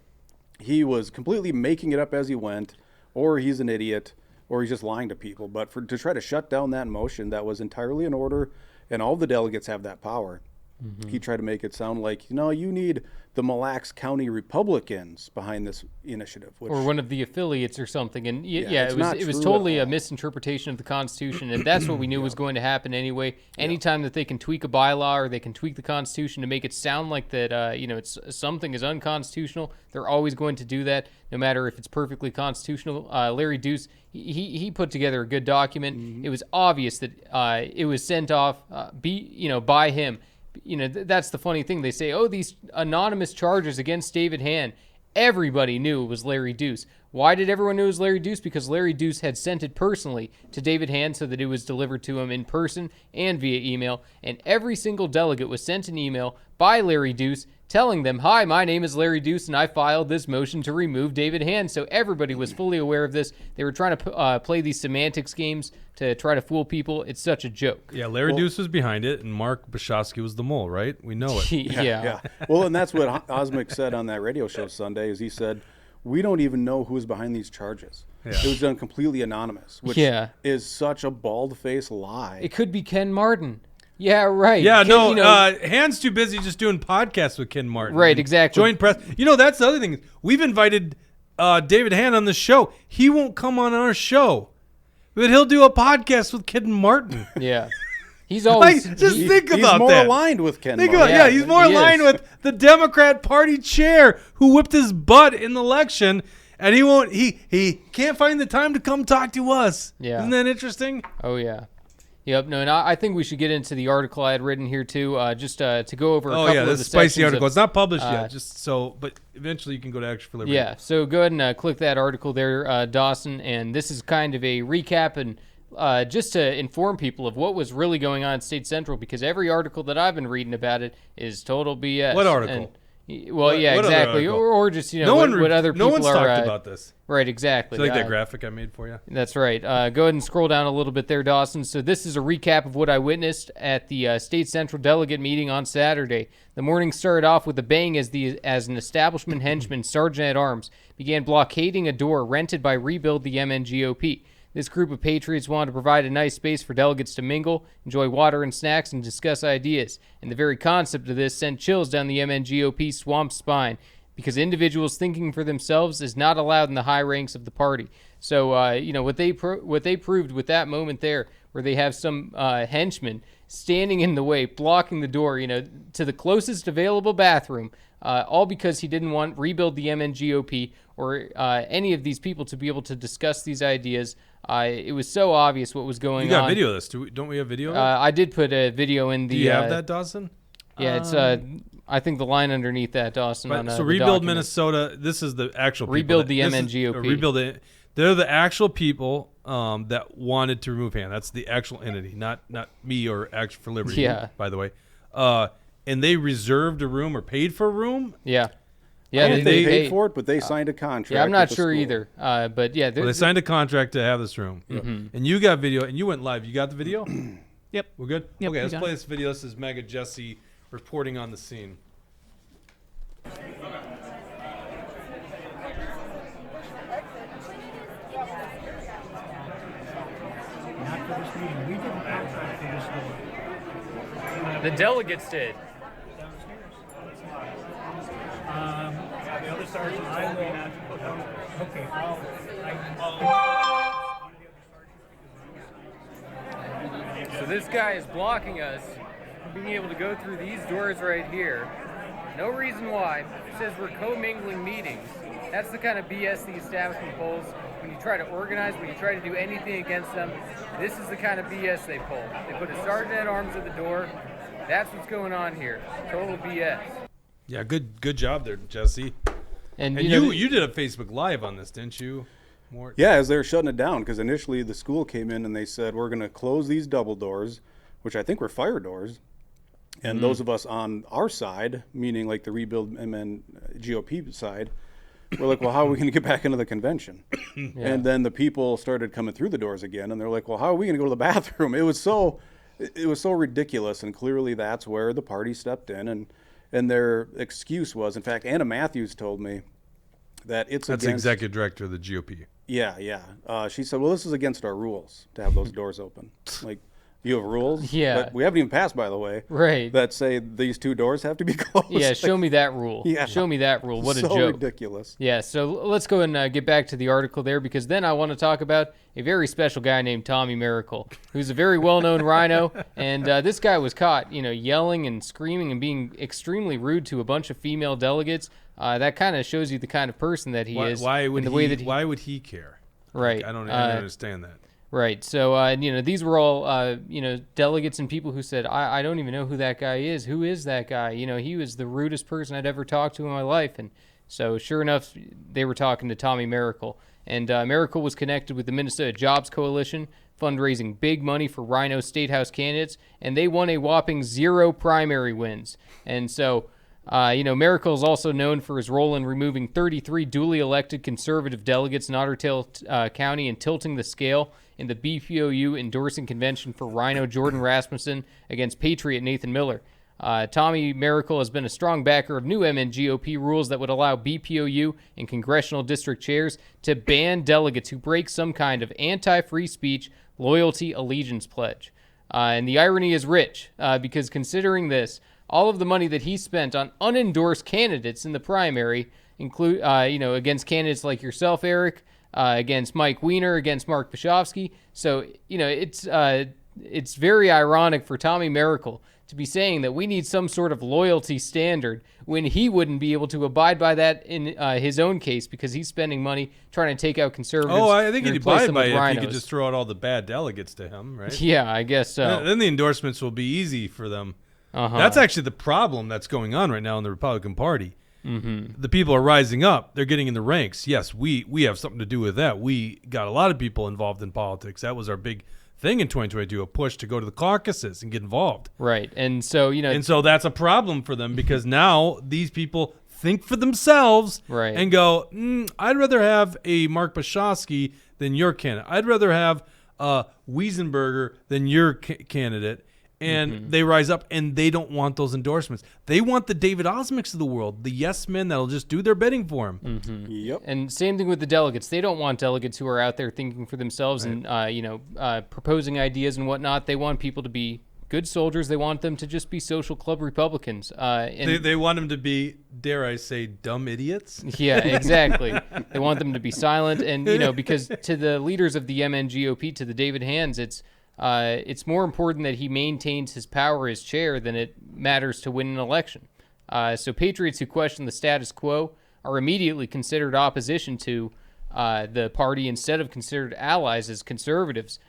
he was completely making it up as he went, or he's an idiot, or he's just lying to people. But to try to shut down that motion that was entirely in order, and all the delegates have that power, he tried to make it sound like, you need the Mille Lacs County Republicans behind this initiative. Or one of the affiliates or something. And it was totally a misinterpretation of the Constitution. And that's what we knew was going to happen anyway. Anytime that they can tweak a bylaw or they can tweak the Constitution to make it sound like that, it's something is unconstitutional, they're always going to do that, no matter if it's perfectly constitutional. Larry Deuce, he put together a good document. It was obvious that it was sent off by him. That's the funny thing. They say, these anonymous charges against David Hand. Everybody knew it was Larry Deuce. Why did everyone know it was Larry Deuce? Because Larry Deuce had sent it personally to David Hand so that it was delivered to him in person and via email. And every single delegate was sent an email by Larry Deuce telling them, hi, my name is Larry Deuce, and I filed this motion to remove David Hand. So everybody was fully aware of this. They were trying to play these semantics games to try to fool people. It's such a joke. Yeah, Larry Deuce was behind it, and Mark Bashosky was the mole, right? We know it. Yeah. Well, and that's what Osmic said on that radio show Sunday, is he said, we don't even know who's behind these charges. Yeah. It was done completely anonymous, which is such a bald-faced lie. It could be Ken Martin. Yeah, right. Yeah, Hand's too busy just doing podcasts with Ken Martin. Right, exactly. Joint press. That's the other thing. We've invited David Hand on the show. He won't come on our show, but he'll do a podcast with Ken Martin. Yeah. He's always... think about that. He's more aligned with Ken Martin. He's more aligned with the Democrat Party chair who whipped his butt in the election, and he can't find the time to come talk to us. Yeah. Isn't that interesting? Oh, yeah. Yep. No, and I think we should get into the article I had written here too, just to go over a couple of the spicy article. It's not published yet, but eventually you can go to Action for Liberty. Yeah. So go ahead and click that article there, Dawson. And this is kind of a recap and just to inform people of what was really going on at State Central, because every article that I've been reading about it is total BS. What article? What exactly. Or just, what other people are... No one's talked about this. Right, exactly. Do you like that graphic I made for you? That's right. Go ahead and scroll down a little bit there, Dawson. So this is a recap of what I witnessed at the State Central Delegate meeting on Saturday. The morning started off with a bang as an establishment henchman, Sergeant-at-Arms, began blockading a door rented by Rebuild the MNGOP. This group of patriots wanted to provide a nice space for delegates to mingle, enjoy water and snacks, and discuss ideas. And the very concept of this sent chills down the MNGOP swamp spine, because individuals thinking for themselves is not allowed in the high ranks of the party. So, what they proved with that moment there, where they have some henchmen standing in the way, blocking the door, to the closest available bathroom, all because he didn't want Rebuild the MNGOP or any of these people to be able to discuss these ideas. It was so obvious what was going on. You got video of this. Don't we have video of it? I did put a video in the... Do you have that, Dawson? Yeah, it's I think the line underneath that, Dawson. Right, so Rebuild Minnesota. This is the actual people Rebuild the MNGOP. Rebuild it. They're the actual people that wanted to remove Han. That's the actual entity, not me or Action for Liberty. Yeah. By the way, and they reserved a room or paid for a room. Yeah. Yeah, they paid for it, but they signed a contract. Yeah, I'm not with sure the either. But yeah, they signed a contract to have this room. Mm-hmm. And you got video, and you went live. You got the video? Yep. We're good? Yep, Okay, let's got play it. this video. This is Mega Jesse reporting on the scene. the delegates did. The other sergeant, I will. Okay. So this guy is blocking us from being able to go through these doors right here. No reason why. It says we're commingling meetings. That's the kind of BS the establishment pulls when you try to organize, when you try to do anything against them. This is the kind of BS they pull. They put a sergeant at arms at the door. That's what's going on here. Total BS. Yeah, good job there, Jesse. And you did a Facebook Live on this, didn't you, Mort? Yeah, as they were shutting it down, because initially the school came in and they said, we're going to close these double doors, which I think were fire doors. And those of us on our side, meaning like the Rebuild MN GOP side, we're like, well, how are we going to get back into the convention? Yeah. And then the people started coming through the doors again, and they're like, well, how are we going to go to the bathroom? It was so ridiculous, and clearly that's where the party stepped in, and their excuse was, in fact, Anna Matthews told me that it's That's the against, executive director of the GOP. Yeah. She said, well, this is against our rules to have those doors open. Like, you have rules Yeah. that we haven't even passed, by the way, Right. that say these two doors have to be closed. Yeah, show me that rule. Yeah. Show me that rule. What a so joke. ridiculous. Yeah, so let's go and get back to the article there, because then I want to talk about a very special guy named Tommy Miracle, who's a very well-known rhino, and this guy was caught, yelling and screaming and being extremely rude to a bunch of female delegates. That kind of shows you the kind of person that he is. Why would why would he care? Right. I don't understand that. Right. So, these were all, delegates and people who said, I don't even know who that guy is. Who is that guy? He was the rudest person I'd ever talked to in my life. And so, sure enough, they were talking to Tommy Miracle. And Miracle was connected with the Minnesota Jobs Coalition, fundraising big money for Rhino State House candidates. And they won a whopping 0 primary wins. And so, Miracle is also known for his role in removing 33 duly elected conservative delegates in Otter Tail County and tilting the scale in the BPOU endorsing convention for Rhino Jordan Rasmussen against Patriot Nathan Miller. Tommy Miracle has been a strong backer of new MNGOP rules that would allow BPOU and congressional district chairs to ban delegates who break some kind of anti-free speech, loyalty, allegiance pledge. And the irony is rich, because considering this, all of the money that he spent on unendorsed candidates in the primary include, against candidates like yourself, Eric, against Mike Weiner, against Mark Pashofsky. So, it's very ironic for Tommy Miracle to be saying that we need some sort of loyalty standard when he wouldn't be able to abide by that in his own case, because he's spending money trying to take out conservatives. Oh, I think and he'd replace abide them by with it if rhinos. you could just throw out all the bad delegates to him, right? Yeah, I guess so. Then the endorsements will be easy for them. Uh-huh. That's actually the problem that's going on right now in the Republican Party. Mm-hmm. The people are rising up. They're getting in the ranks. Yes, we have something to do with that. We got a lot of people involved in politics. That was our big thing in 2022, a push to go to the caucuses and get involved. Right. And so, And so that's a problem for them, because now these people think for themselves Right. and go, I'd rather have a Mark Pashofsky than your candidate. I'd rather have Wesenberger than your candidate. And they rise up, and they don't want those endorsements. They want the David Osmicks of the world, the yes men that'll just do their bidding for them. Yep. And same thing with the delegates. They don't want delegates who are out there thinking for themselves and, proposing ideas and whatnot. They want people to be good soldiers. They want them to just be social club Republicans. And They want them to be, dare I say, dumb idiots. yeah, exactly. They want them to be silent. And, because to the leaders of the MNGOP, to the David Hands, it's more important that he maintains his power as chair than it matters to win an election. So patriots who question the status quo are immediately considered opposition to the party instead of considered allies as conservatives,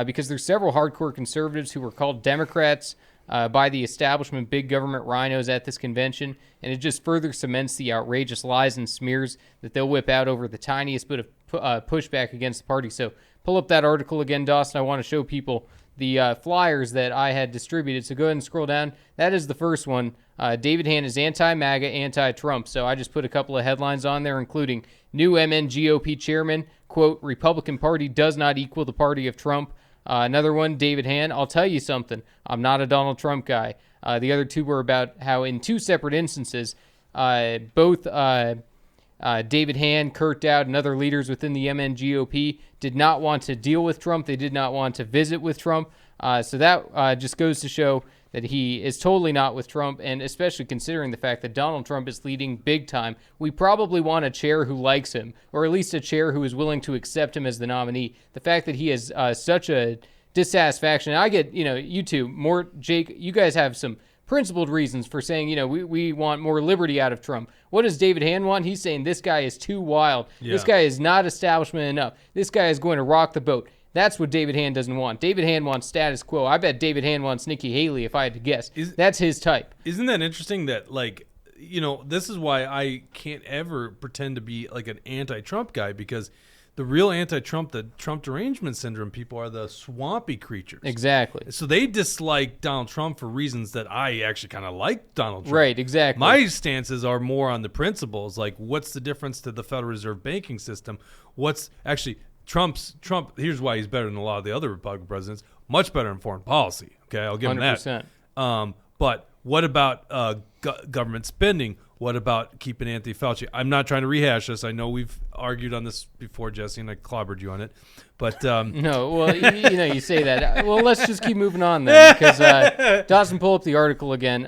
because there's several hardcore conservatives who were called Democrats by the establishment big government rhinos at this convention, and it just further cements the outrageous lies and smears that they'll whip out over the tiniest bit of pushback against the party. So pull up that article again, Dawson. I want to show people the flyers that I had distributed. So go ahead and scroll down. That is the first one. David Hand is anti-MAGA, anti-Trump. So I just put a couple of headlines on there, including new MN GOP chairman, quote, Republican Party does not equal the party of Trump. Another one, David Hand, I'll tell you something. I'm not a Donald Trump guy. The other two were about how in two separate instances, both David Hand, Kurt Dowd, and other leaders within the MN GOP did not want to deal with Trump. They did not want to visit with Trump. So that just goes to show that he is totally not with Trump, and especially considering the fact that Donald Trump is leading big time, we probably want a chair who likes him, or at least a chair who is willing to accept him as the nominee. The fact that he has such a dissatisfaction, I get, you two, more, Jake, you guys have some principled reasons for saying, we want more liberty out of Trump. What does David Hand want? He's saying this guy is too wild. Yeah. This guy is not establishment enough. This guy is going to rock the boat. That's what David Hand doesn't want. David Hand wants status quo. I bet David Hand wants Nikki Haley, if I had to guess. That's his type. Isn't that interesting that, this is why I can't ever pretend to be like an anti-Trump guy, because the real anti-Trump, the Trump derangement syndrome people are the swampy creatures. Exactly. So they dislike Donald Trump for reasons that I actually kind of like Donald Trump. Right, exactly. My stances are more on the principles, like what's the difference to the Federal Reserve banking system? What's actually Trump, here's why he's better than a lot of the other Republican presidents, much better in foreign policy. Okay, I'll give him 100%. that. But what about government spending? What about keeping Anthony Fauci? I'm not trying to rehash this. I know we've argued on this before, Jesse, and I clobbered you on it. But no, well, you say that. Well, let's just keep moving on then, because Dawson, pull up the article again.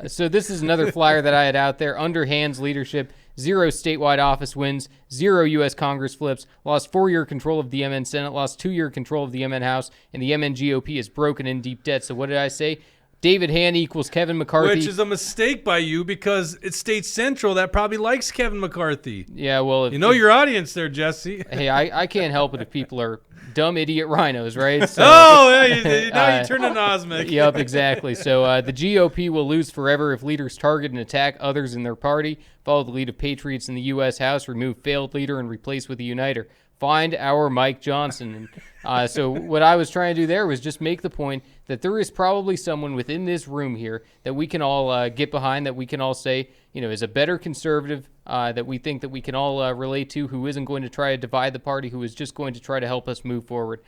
So this is another flyer that I had out there. Under Hand's leadership, 0 statewide office wins, 0 U.S. Congress flips, lost 4-year control of the MN Senate, lost 2-year control of the MN House, and the MN GOP is broken in deep debt. So what did I say? David Hand equals Kevin McCarthy. Which is a mistake by you, because it's State Central that probably likes Kevin McCarthy. Yeah, well... your audience there, Jesse. Hey, I can't help it if people are dumb idiot rhinos, right? So, now you turn into Osmic. Yep, exactly. So the GOP will lose forever if leaders target and attack others in their party, follow the lead of patriots in the U.S. House, remove failed leader, and replace with a uniter. Find our Mike Johnson. And so what I was trying to do there was just make the point that there is probably someone within this room here that we can all get behind, that we can all say, is a better conservative, that we think that we can all relate to, who isn't going to try to divide the party, who is just going to try to help us move forward.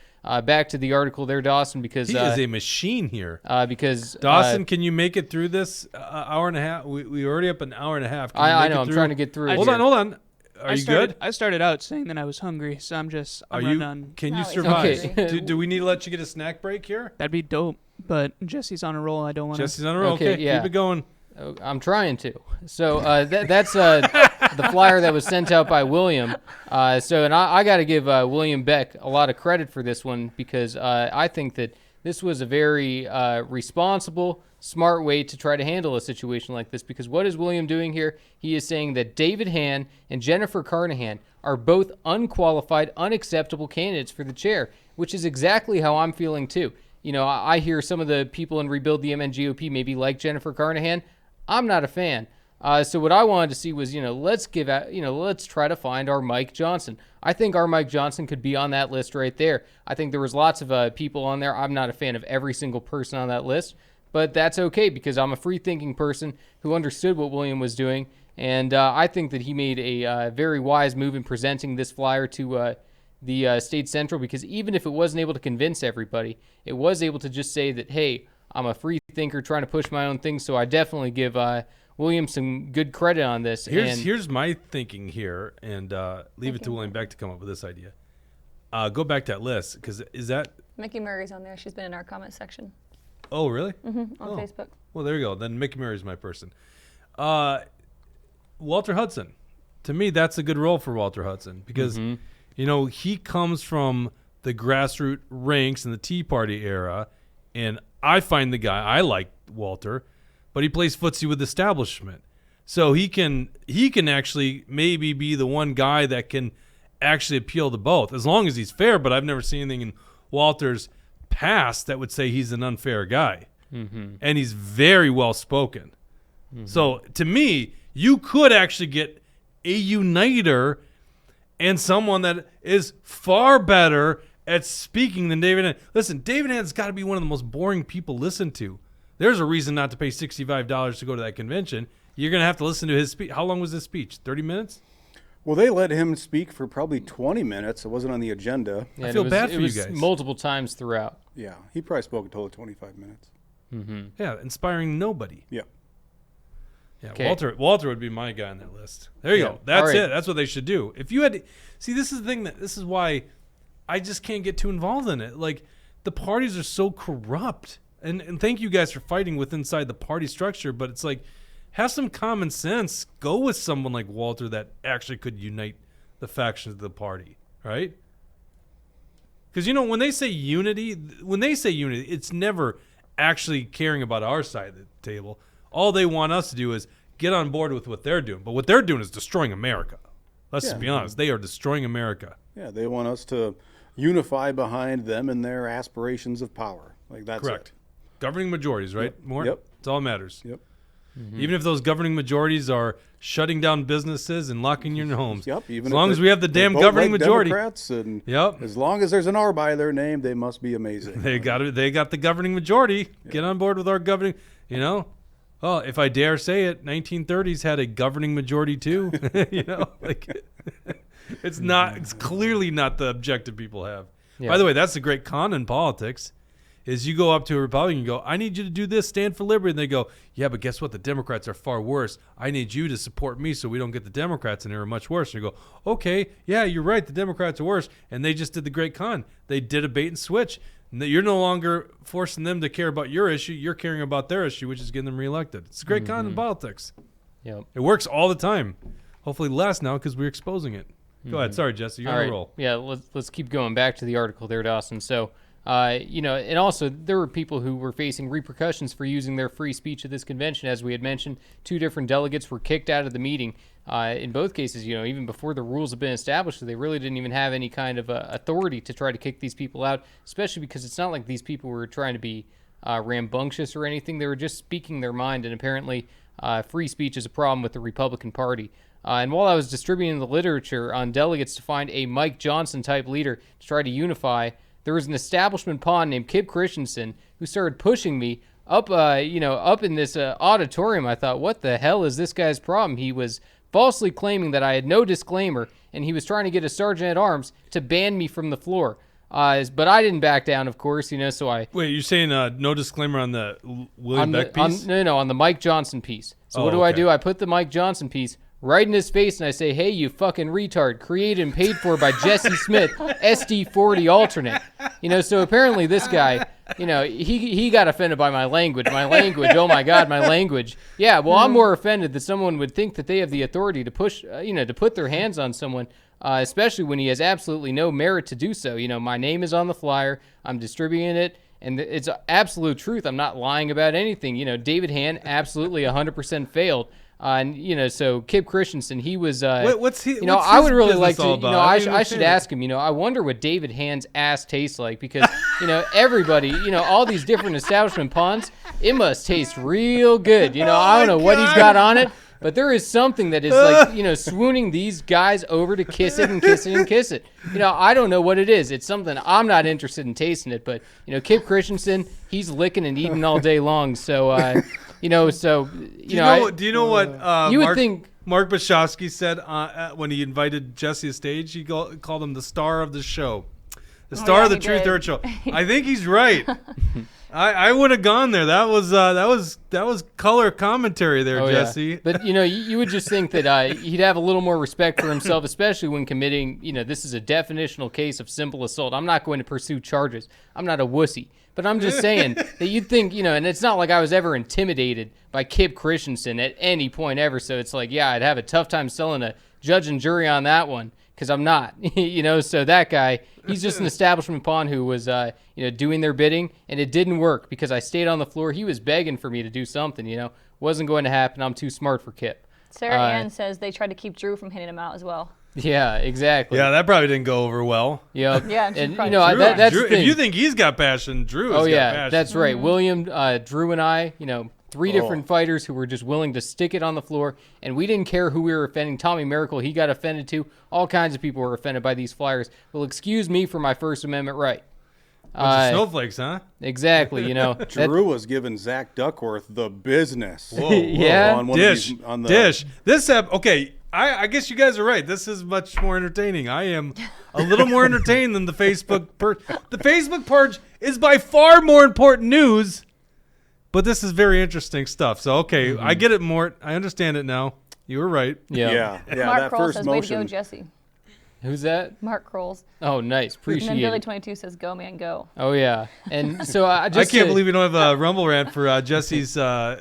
Back to the article there, Dawson, because... He is a machine here. Because... Dawson, can you make it through this hour and a half? We already up an hour and a half. I know, I'm trying to get through it. Hold on. Are you good? I started out saying that I was hungry, so I'm running on. Can you survive? Okay. Do we need to let you get a snack break here? That'd be dope, but Jesse's on a roll. I don't want to. Jesse's on a roll. Okay, yeah. Keep it going. I'm trying to. So that's the flyer that was sent out by William. And I got to give William Beck a lot of credit for this one, because I think that this was a very responsible, smart way to try to handle a situation like this. Because what is William doing here? He is saying that David Hand and Jennifer Carnahan are both unqualified, unacceptable candidates for the chair, which is exactly how I'm feeling too. I hear some of the people in Rebuild the MN GOP maybe like Jennifer Carnahan. I'm not a fan. So what I wanted to see was, let's try to find our Mike Johnson. I think our Mike Johnson could be on that list right there. I think there was lots of people on there. I'm not a fan of every single person on that list, but that's okay, because I'm a free-thinking person who understood what William was doing, and I think that he made a very wise move in presenting this flyer to the State Central, because even if it wasn't able to convince everybody, it was able to just say that, hey, I'm a free thinker trying to push my own thing, so I definitely give William some good credit on this. Here's my thinking here, and leave it to William Beck to come up with this idea. Go back to that list, because is that... Mickey Murray's on there. She's been in our comment section. Oh, really? Mm-hmm, on Facebook. Well, there you go. Then Mickey Murray's my person. Walter Hudson. To me, that's a good role for Walter Hudson, because, he comes from the grassroots ranks in the Tea Party era, and I find the guy, I like Walter, but he plays footsie with the establishment. So he can actually maybe be the one guy that can actually appeal to both, as long as he's fair. But I've never seen anything in Walter's past that would say he's an unfair guy. and he's very well spoken. So to me, you could actually get a uniter and someone that is far better at speaking than David Hand. Listen, David Hand's got to be one of the most boring people to listen to. There's a reason not to pay $65 to go to that convention. You're going to have to listen to his speech. How long was his speech? 30 minutes? Well, they let him speak for probably 20 minutes. It wasn't on the agenda. Yeah, I feel bad for you guys. Multiple times throughout. Yeah, he probably spoke a total of 25 minutes. Yeah, inspiring nobody. Yeah. Yeah, Okay. Walter would be my guy on that list. There you go. That's it. That's what they should do. If you had, see, this is the thing this is why I just can't get too involved in it. Like, the parties are so corrupt, and thank you guys for fighting with inside the party structure. But it's like, have some common sense. Go with someone like Walter that actually could unite the factions of the party, right? Because when they say unity, it's never actually caring about our side of the table. All they want us to do is get on board with what they're doing. But what they're doing is destroying America. Let's just be honest. They are destroying America. Yeah, they want us to unify behind them and their aspirations of power. Like, that's Correct. it. Governing majorities, right? More? Yep. It's all that matters. Yep. Even if those governing majorities are shutting down businesses and locking you in your homes. Yep. Even as long as we have the damn vote governing like majority. Democrats, and Yep. as long as there's an R by their name, they must be amazing. They got the governing majority. Get on board with our governing, Well, if I dare say it, 1930s had a governing majority too. It's clearly not the objective people have. Yeah. By the way, that's the great con in politics, is you go up to a Republican and go, I need you to do this, stand for liberty. And they go, yeah, but guess what? The Democrats are far worse. I need you to support me so we don't get the Democrats, and they're much worse. And you go, okay, yeah, you're right. The Democrats are worse. And they just did the great con. They did a bait and switch. You're no longer forcing them to care about your issue. You're caring about their issue, which is getting them reelected. It's a great con in politics. Yep. It works all the time. Hopefully less now because we're exposing it. Go ahead. Sorry, Jesse. You're on a roll. Yeah, let's keep going back to the article there, Dawson. So, and also there were people who were facing repercussions for using their free speech at this convention. As we had mentioned, 2 different delegates were kicked out of the meeting. In both cases, even before the rules had been established, they really didn't even have any kind of authority to try to kick these people out, especially because it's not like these people were trying to be rambunctious or anything. They were just speaking their mind, and apparently free speech is a problem with the Republican Party. And while I was distributing the literature on delegates to find a Mike Johnson-type leader to try to unify, there was an establishment pawn named Kip Christensen who started pushing me up in this auditorium. I thought, what the hell is this guy's problem? He was falsely claiming that I had no disclaimer, and he was trying to get a sergeant-at-arms to ban me from the floor. But I didn't back down, of course, so I... Wait, you're saying no disclaimer on the William Beck piece? On the Mike Johnson piece. So what do I do? I put the Mike Johnson piece right in his face, and I say, hey, you fucking retard, created and paid for by Jesse Smith, SD40 alternate. So apparently this guy, he got offended by my language. Oh my God, my language. Yeah, well, I'm more offended that someone would think that they have the authority to push, to put their hands on someone, especially when he has absolutely no merit to do so. My name is on the flyer. I'm distributing it, and it's absolute truth. I'm not lying about anything. David Hand absolutely 100% failed. And so Kip Christensen, he was. What's he? What's I would really like to. I should ask him. I wonder what David Hand's ass tastes like, because everybody, all these different establishment pawns, it must taste real good. I don't know what he's got on it, but there is something that is like swooning these guys over to kiss it and kiss it and kiss it. I don't know what it is. It's something I'm not interested in tasting it, but Kip Christensen, he's licking and eating all day long. So. Do you know what? You would think Mark Bashofsky said when he invited Jesse to stage. He called him the star of the show, the star of the Truth Earth show. I think he's right. I would have gone there. That was color commentary there, Jesse. Yeah. But you would just think that he'd have a little more respect for himself, especially when committing. This is a definitional case of simple assault. I'm not going to pursue charges. I'm not a wussy. But I'm just saying that you'd think, and it's not like I was ever intimidated by Kip Christensen at any point ever. So it's like, I'd have a tough time selling a judge and jury on that one, because I'm not, So that guy, he's just an establishment pawn who was, doing their bidding, and it didn't work because I stayed on the floor. He was begging for me to do something, wasn't going to happen. I'm too smart for Kip. Sarah Ann says they tried to keep Drew from hitting him out as well. Yeah, exactly. Yeah, that probably didn't go over well. Yep. Yeah, and Drew, that's Drew, the thing. if you think he's got passion, Drew has got passion. That's right. William, Drew, and I, three different fighters who were just willing to stick it on the floor, and we didn't care who we were offending. Tommy Miracle, he got offended too. All kinds of people were offended by these flyers. Well, excuse me for my First Amendment right. Snowflakes, huh? Exactly. Drew was giving Zach Duckworth the business. Whoa. Yeah. On one Dish. of these, on the, Dish. Okay. I guess you guys are right. This is much more entertaining. I am a little more entertained than the Facebook purge. The Facebook purge is by far more important news, but this is very interesting stuff. So, okay, I get it, Mort. I understand it now. You were right. Yeah. Mark that Kroll first says, motion. way to go, Jesse. Who's that? Mark Krolls. Oh, nice. Appreciate And then it. Billy22 says, go, man, go. Oh, yeah. And so I I can't believe we don't have a Rumble rant for Jesse's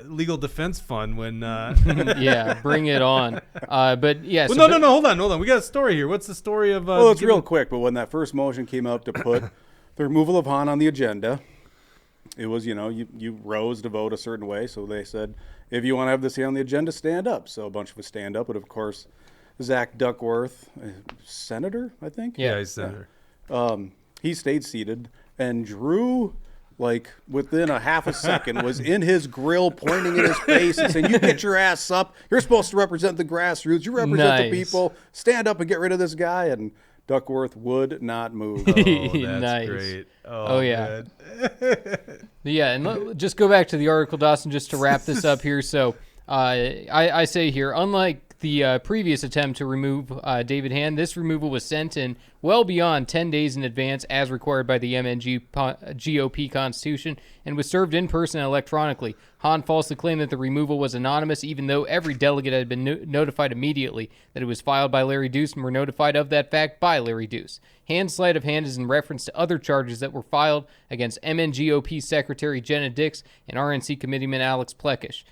legal defense fund when. Yeah, bring it on. But yeah. Well, no. Hold on. We got a story here. What's the story of? Well, it's real quick, but when that first motion came out to put the removal of Hahn on the agenda, it was, you rose to vote a certain way. So they said, if you want to have this here on the agenda, stand up. So a bunch of us stand up. But of course, Zach Duckworth, senator, I think. Yeah, he's senator. He stayed seated, and Drew, within a half a second, was in his grill, pointing in his face and saying, "You get your ass up. You're supposed to represent the grassroots. You represent the people. Stand up and get rid of this guy." And Duckworth would not move. Oh, that's Nice. great. Oh, yeah. Yeah, and just go back to the article, Dawson, just to wrap this up here. So I say here, unlike the previous attempt to remove David Hand, this removal was sent in well beyond 10 days in advance as required by the GOP Constitution and was served in person and electronically. Hahn falsely claimed that the removal was anonymous, even though every delegate had been notified immediately that it was filed by Larry Deuce and were notified of that fact by Larry Deuce. Hand's sleight of hand is in reference to other charges that were filed against MNGOP Secretary Jenna Dix and RNC Committeeman Alex Plekish,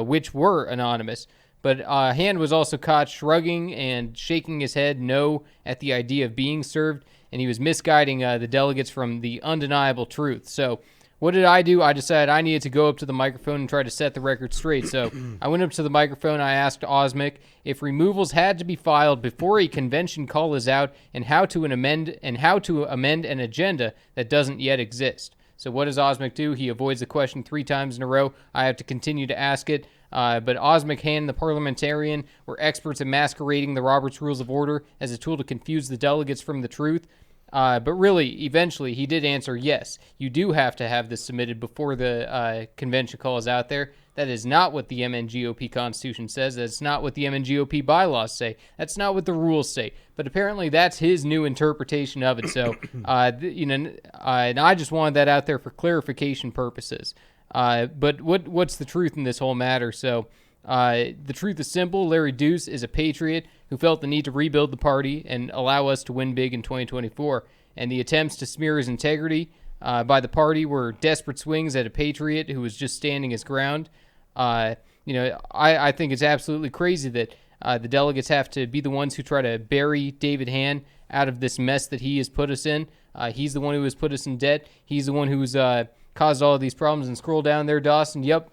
which were anonymous. But Hand was also caught shrugging and shaking his head no at the idea of being served, and he was misguiding the delegates from the undeniable truth. So what did I do? I decided I needed to go up to the microphone and try to set the record straight. So I went up to the microphone. I asked Osmic if removals had to be filed before a convention call is out, and how to amend an agenda that doesn't yet exist. So what does Osmic do? He avoids the question 3 times in a row. I have to continue to ask it. But Osmic, Hand, the parliamentarian, were experts in masquerading the Robert's Rules of Order as a tool to confuse the delegates from the truth. But really, eventually, he did answer, yes, you do have to have this submitted before the convention call is out there. That is not what the MNGOP Constitution says. That's not what the MNGOP bylaws say. That's not what the rules say. But apparently, that's his new interpretation of it. So, and I just wanted that out there for clarification purposes. But what's the truth in this whole matter? So the truth is simple. Larry Deuce is a patriot who felt the need to rebuild the party and allow us to win big in 2024. And the attempts to smear his integrity by the party were desperate swings at a patriot who was just standing his ground. I think it's absolutely crazy that the delegates have to be the ones who try to bury David Hand out of this mess that he has put us in. He's the one who has put us in debt. He's the one who's caused all of these problems. And scroll down there, Dawson. Yep.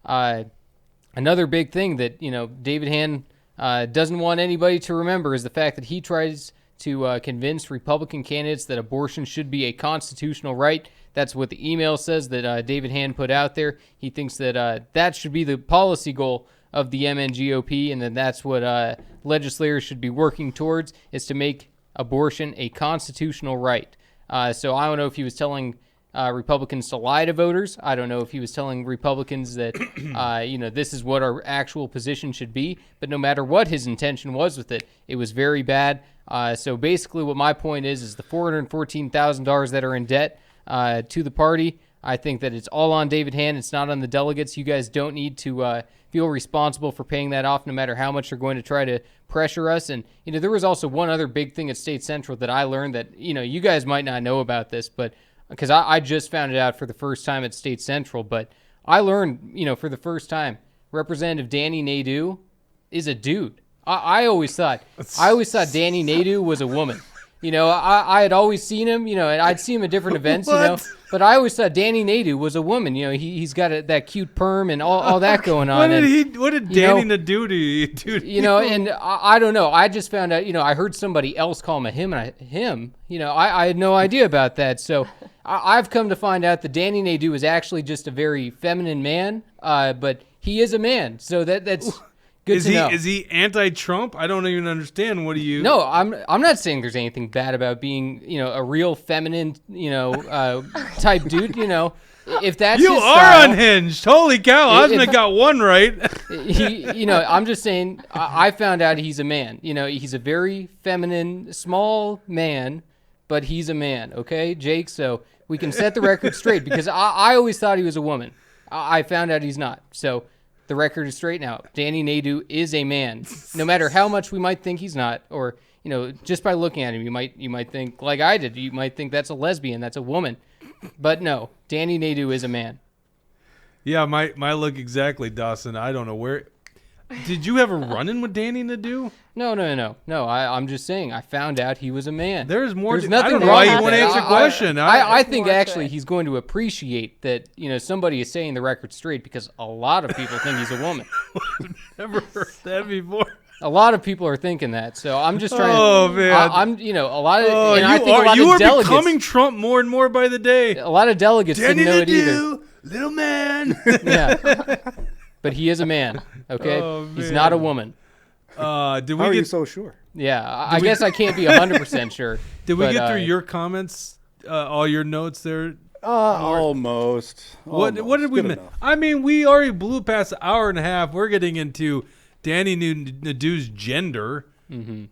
Another big thing that David Hand doesn't want anybody to remember is the fact that he tries to convince Republican candidates that abortion should be a constitutional right. That's what the email says that David Hand put out there. He thinks that that should be the policy goal of the MNGOP, and that's what legislators should be working towards, is to make abortion a constitutional right. So I don't know if he was telling Republicans to lie to voters. I don't know if he was telling Republicans that, this is what our actual position should be. But no matter what his intention was with it, it was very bad. So basically what my point is the $414,000 that are in debt to the party, I think that it's all on David Hand. It's not on the delegates. You guys don't need to feel responsible for paying that off, no matter how much they're going to try to pressure us. And, there was also one other big thing at State Central that I learned that, you guys might not know about this, but because I just found it out for the first time at State Central, but I learned, for the first time, Representative Danny Nadeau is a dude. I always thought Danny Nadeau was a woman. I had always seen him, and I'd see him at different events, but I always thought Danny Nadeau was a woman. He's got that cute perm and all that going on. What did Danny Nadeau do? And I don't know. I just found out, I heard somebody else call him a him, and I had no idea about that. So I've come to find out that Danny Nadeau is actually just a very feminine man, but he is a man. So that's good to know. Is he anti-Trump? I don't even understand. What do you? No, I'm not saying there's anything bad about being, a real feminine, type dude. If that's you his are style, unhinged. Holy cow! Osmond got one right. I'm just saying. I found out he's a man. He's a very feminine, small man, but he's a man. Okay, Jake. So we can set the record straight because I always thought he was a woman. I found out he's not. So the record is straight now. Danny Nadeau is a man. No matter how much we might think he's not, or just by looking at him, you might think like I did. You might think that's a lesbian. That's a woman. But no, Danny Nadeau is a man. Yeah, my look exactly, Dawson. I don't know where. Did you have a run-in with Danny Nadeau? No. I'm just saying. I found out he was a man. There's more. There's nothing I don't know wrong why with you want to answer the question. I think actually he's going to appreciate that. Somebody is saying the record straight because a lot of people think he's a woman. Never heard that before. A lot of people are thinking that, so I'm just trying. Oh man, I'm a lot of. And I think a lot you of are delegates becoming Trump more and more by the day. A lot of delegates Danny didn't know it Nadeau, either. Little man. Yeah, but he is a man. Okay, he's not a woman. How are you so sure? Yeah, I guess I can't be 100% sure. Did we get through your comments? All your notes there. Almost. What did we miss? I mean, we already blew past an hour and a half. We're getting into Danny Nadeau's gender. Mm-hmm.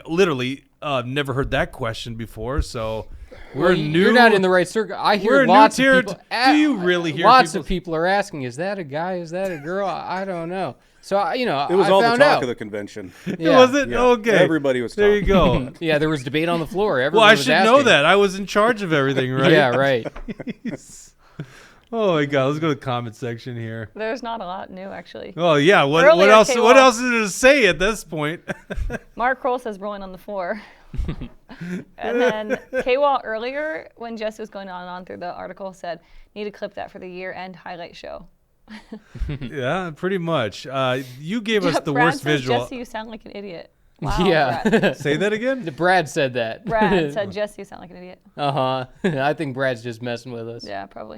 Literally, never heard that question before. So we're new. You're not in the right circle. I hear lots of people. Do you really hear? Lots of people are asking, "Is that a guy? Is that a girl?" I don't know. So it was all the talk of the convention. Yeah. Was it? Yeah. Okay. Everybody was talking. There you go. Yeah, there was debate on the floor. Well, I should know that. I was in charge of everything, right? Yeah, right. Oh my God! Let's go to the comment section here. There's not a lot new, actually. Oh yeah, what else? What else is there to say at this point? Mark Kroll says rolling on the floor. And then K-Wall earlier, when Jesse was going on and on through the article, said, need to clip that for the year-end highlight show. Yeah, pretty much. You gave us the Brad worst says, visual. Jesse, you sound like an idiot. Wow, Yeah. Brad. Say that again? Brad said that. Brad said, Jesse, you sound like an idiot. Uh-huh. I think Brad's just messing with us. Yeah, probably.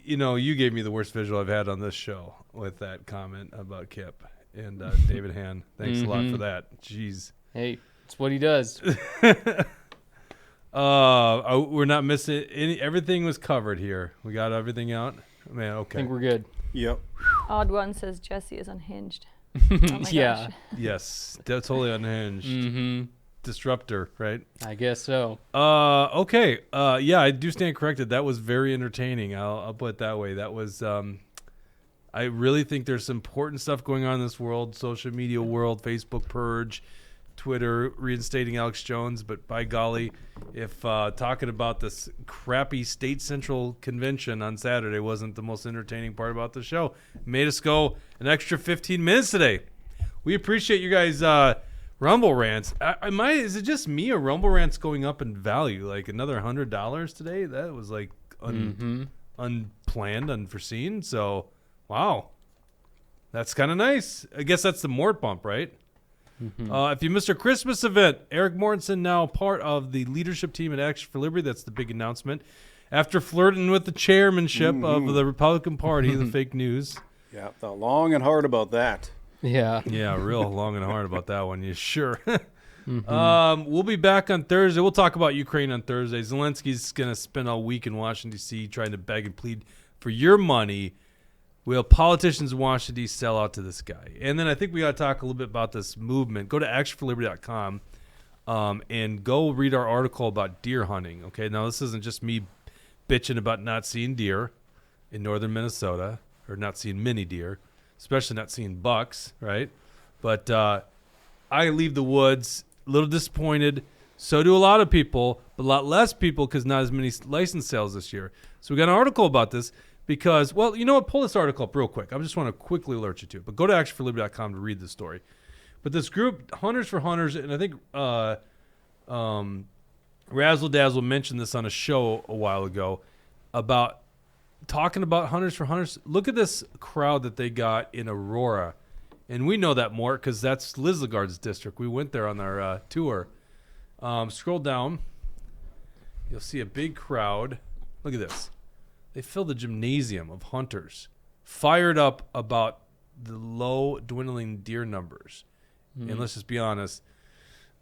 You gave me the worst visual I've had on this show with that comment about Kip and David Hand. Thanks a lot for that. Jeez. Hey, it's what he does. We're not missing any. Everything was covered here. We got everything out. Man, okay. I think we're good. Yep. Odd One says Jesse is unhinged. Oh my Yeah. gosh. Yes, totally unhinged. Mm-hmm. Disruptor, right? I guess so. Okay. Yeah, I do stand corrected. That was very entertaining. I'll put it that way. That was. I really think there's some important stuff going on in this world, social media world, Facebook purge, Twitter reinstating Alex Jones. But by golly, if talking about this crappy state central convention on Saturday wasn't the most entertaining part about the show, made us go an extra 15 minutes today. We appreciate you guys. Rumble rants. Is it just me or Rumble rants going up in value? Like another $100 today? That was like unplanned, unforeseen. So, wow. That's kind of nice. I guess that's the Mort bump, right? Mm-hmm. If you missed our Christmas event, Eric Mortensen now part of the leadership team at Action for Liberty. That's the big announcement. After flirting with the chairmanship of the Republican Party, the fake news. Yeah, thought long and hard about that. Yeah. Yeah, real long and hard about that one. You sure? We'll be back on Thursday. We'll talk about Ukraine on Thursday. Zelensky's going to spend all week in Washington, D.C. trying to beg and plead for your money. Will politicians in Washington, D.C. sell out to this guy? And then I think we got to talk a little bit about this movement. Go to actionforliberty.com and go read our article about deer hunting. Okay, now this isn't just me bitching about not seeing deer in northern Minnesota or not seeing many deer. Especially not seeing bucks, right? But I leave the woods a little disappointed. So do a lot of people, but a lot less people because not as many license sales this year. So we got an article about this because, well, you know what? Pull this article up real quick. I just want to quickly alert you to it. But go to actionforliberty.com to read the story. But this group, Hunters for Hunters, and I think Razzle Dazzle mentioned this on a show a while ago about talking about Hunters for Hunters. Look at this crowd that they got in Aurora. And we know that more because that's Liz Lagarde's district. We went there on our tour. Scroll down. You'll see a big crowd. Look at this. They filled the gymnasium of hunters, fired up about the low dwindling deer numbers. And let's just be honest,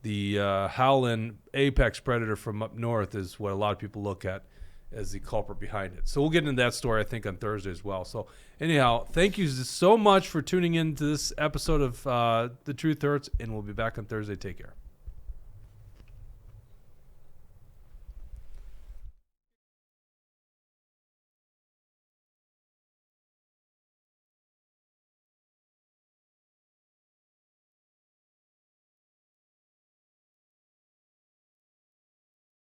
the howling apex predator from up north is what a lot of people look at as the culprit behind it. So we'll get into that story, I think, on Thursday as well. So anyhow, thank you so much for tuning in to this episode of The Truth Hurts, and we'll be back on Thursday. Take care.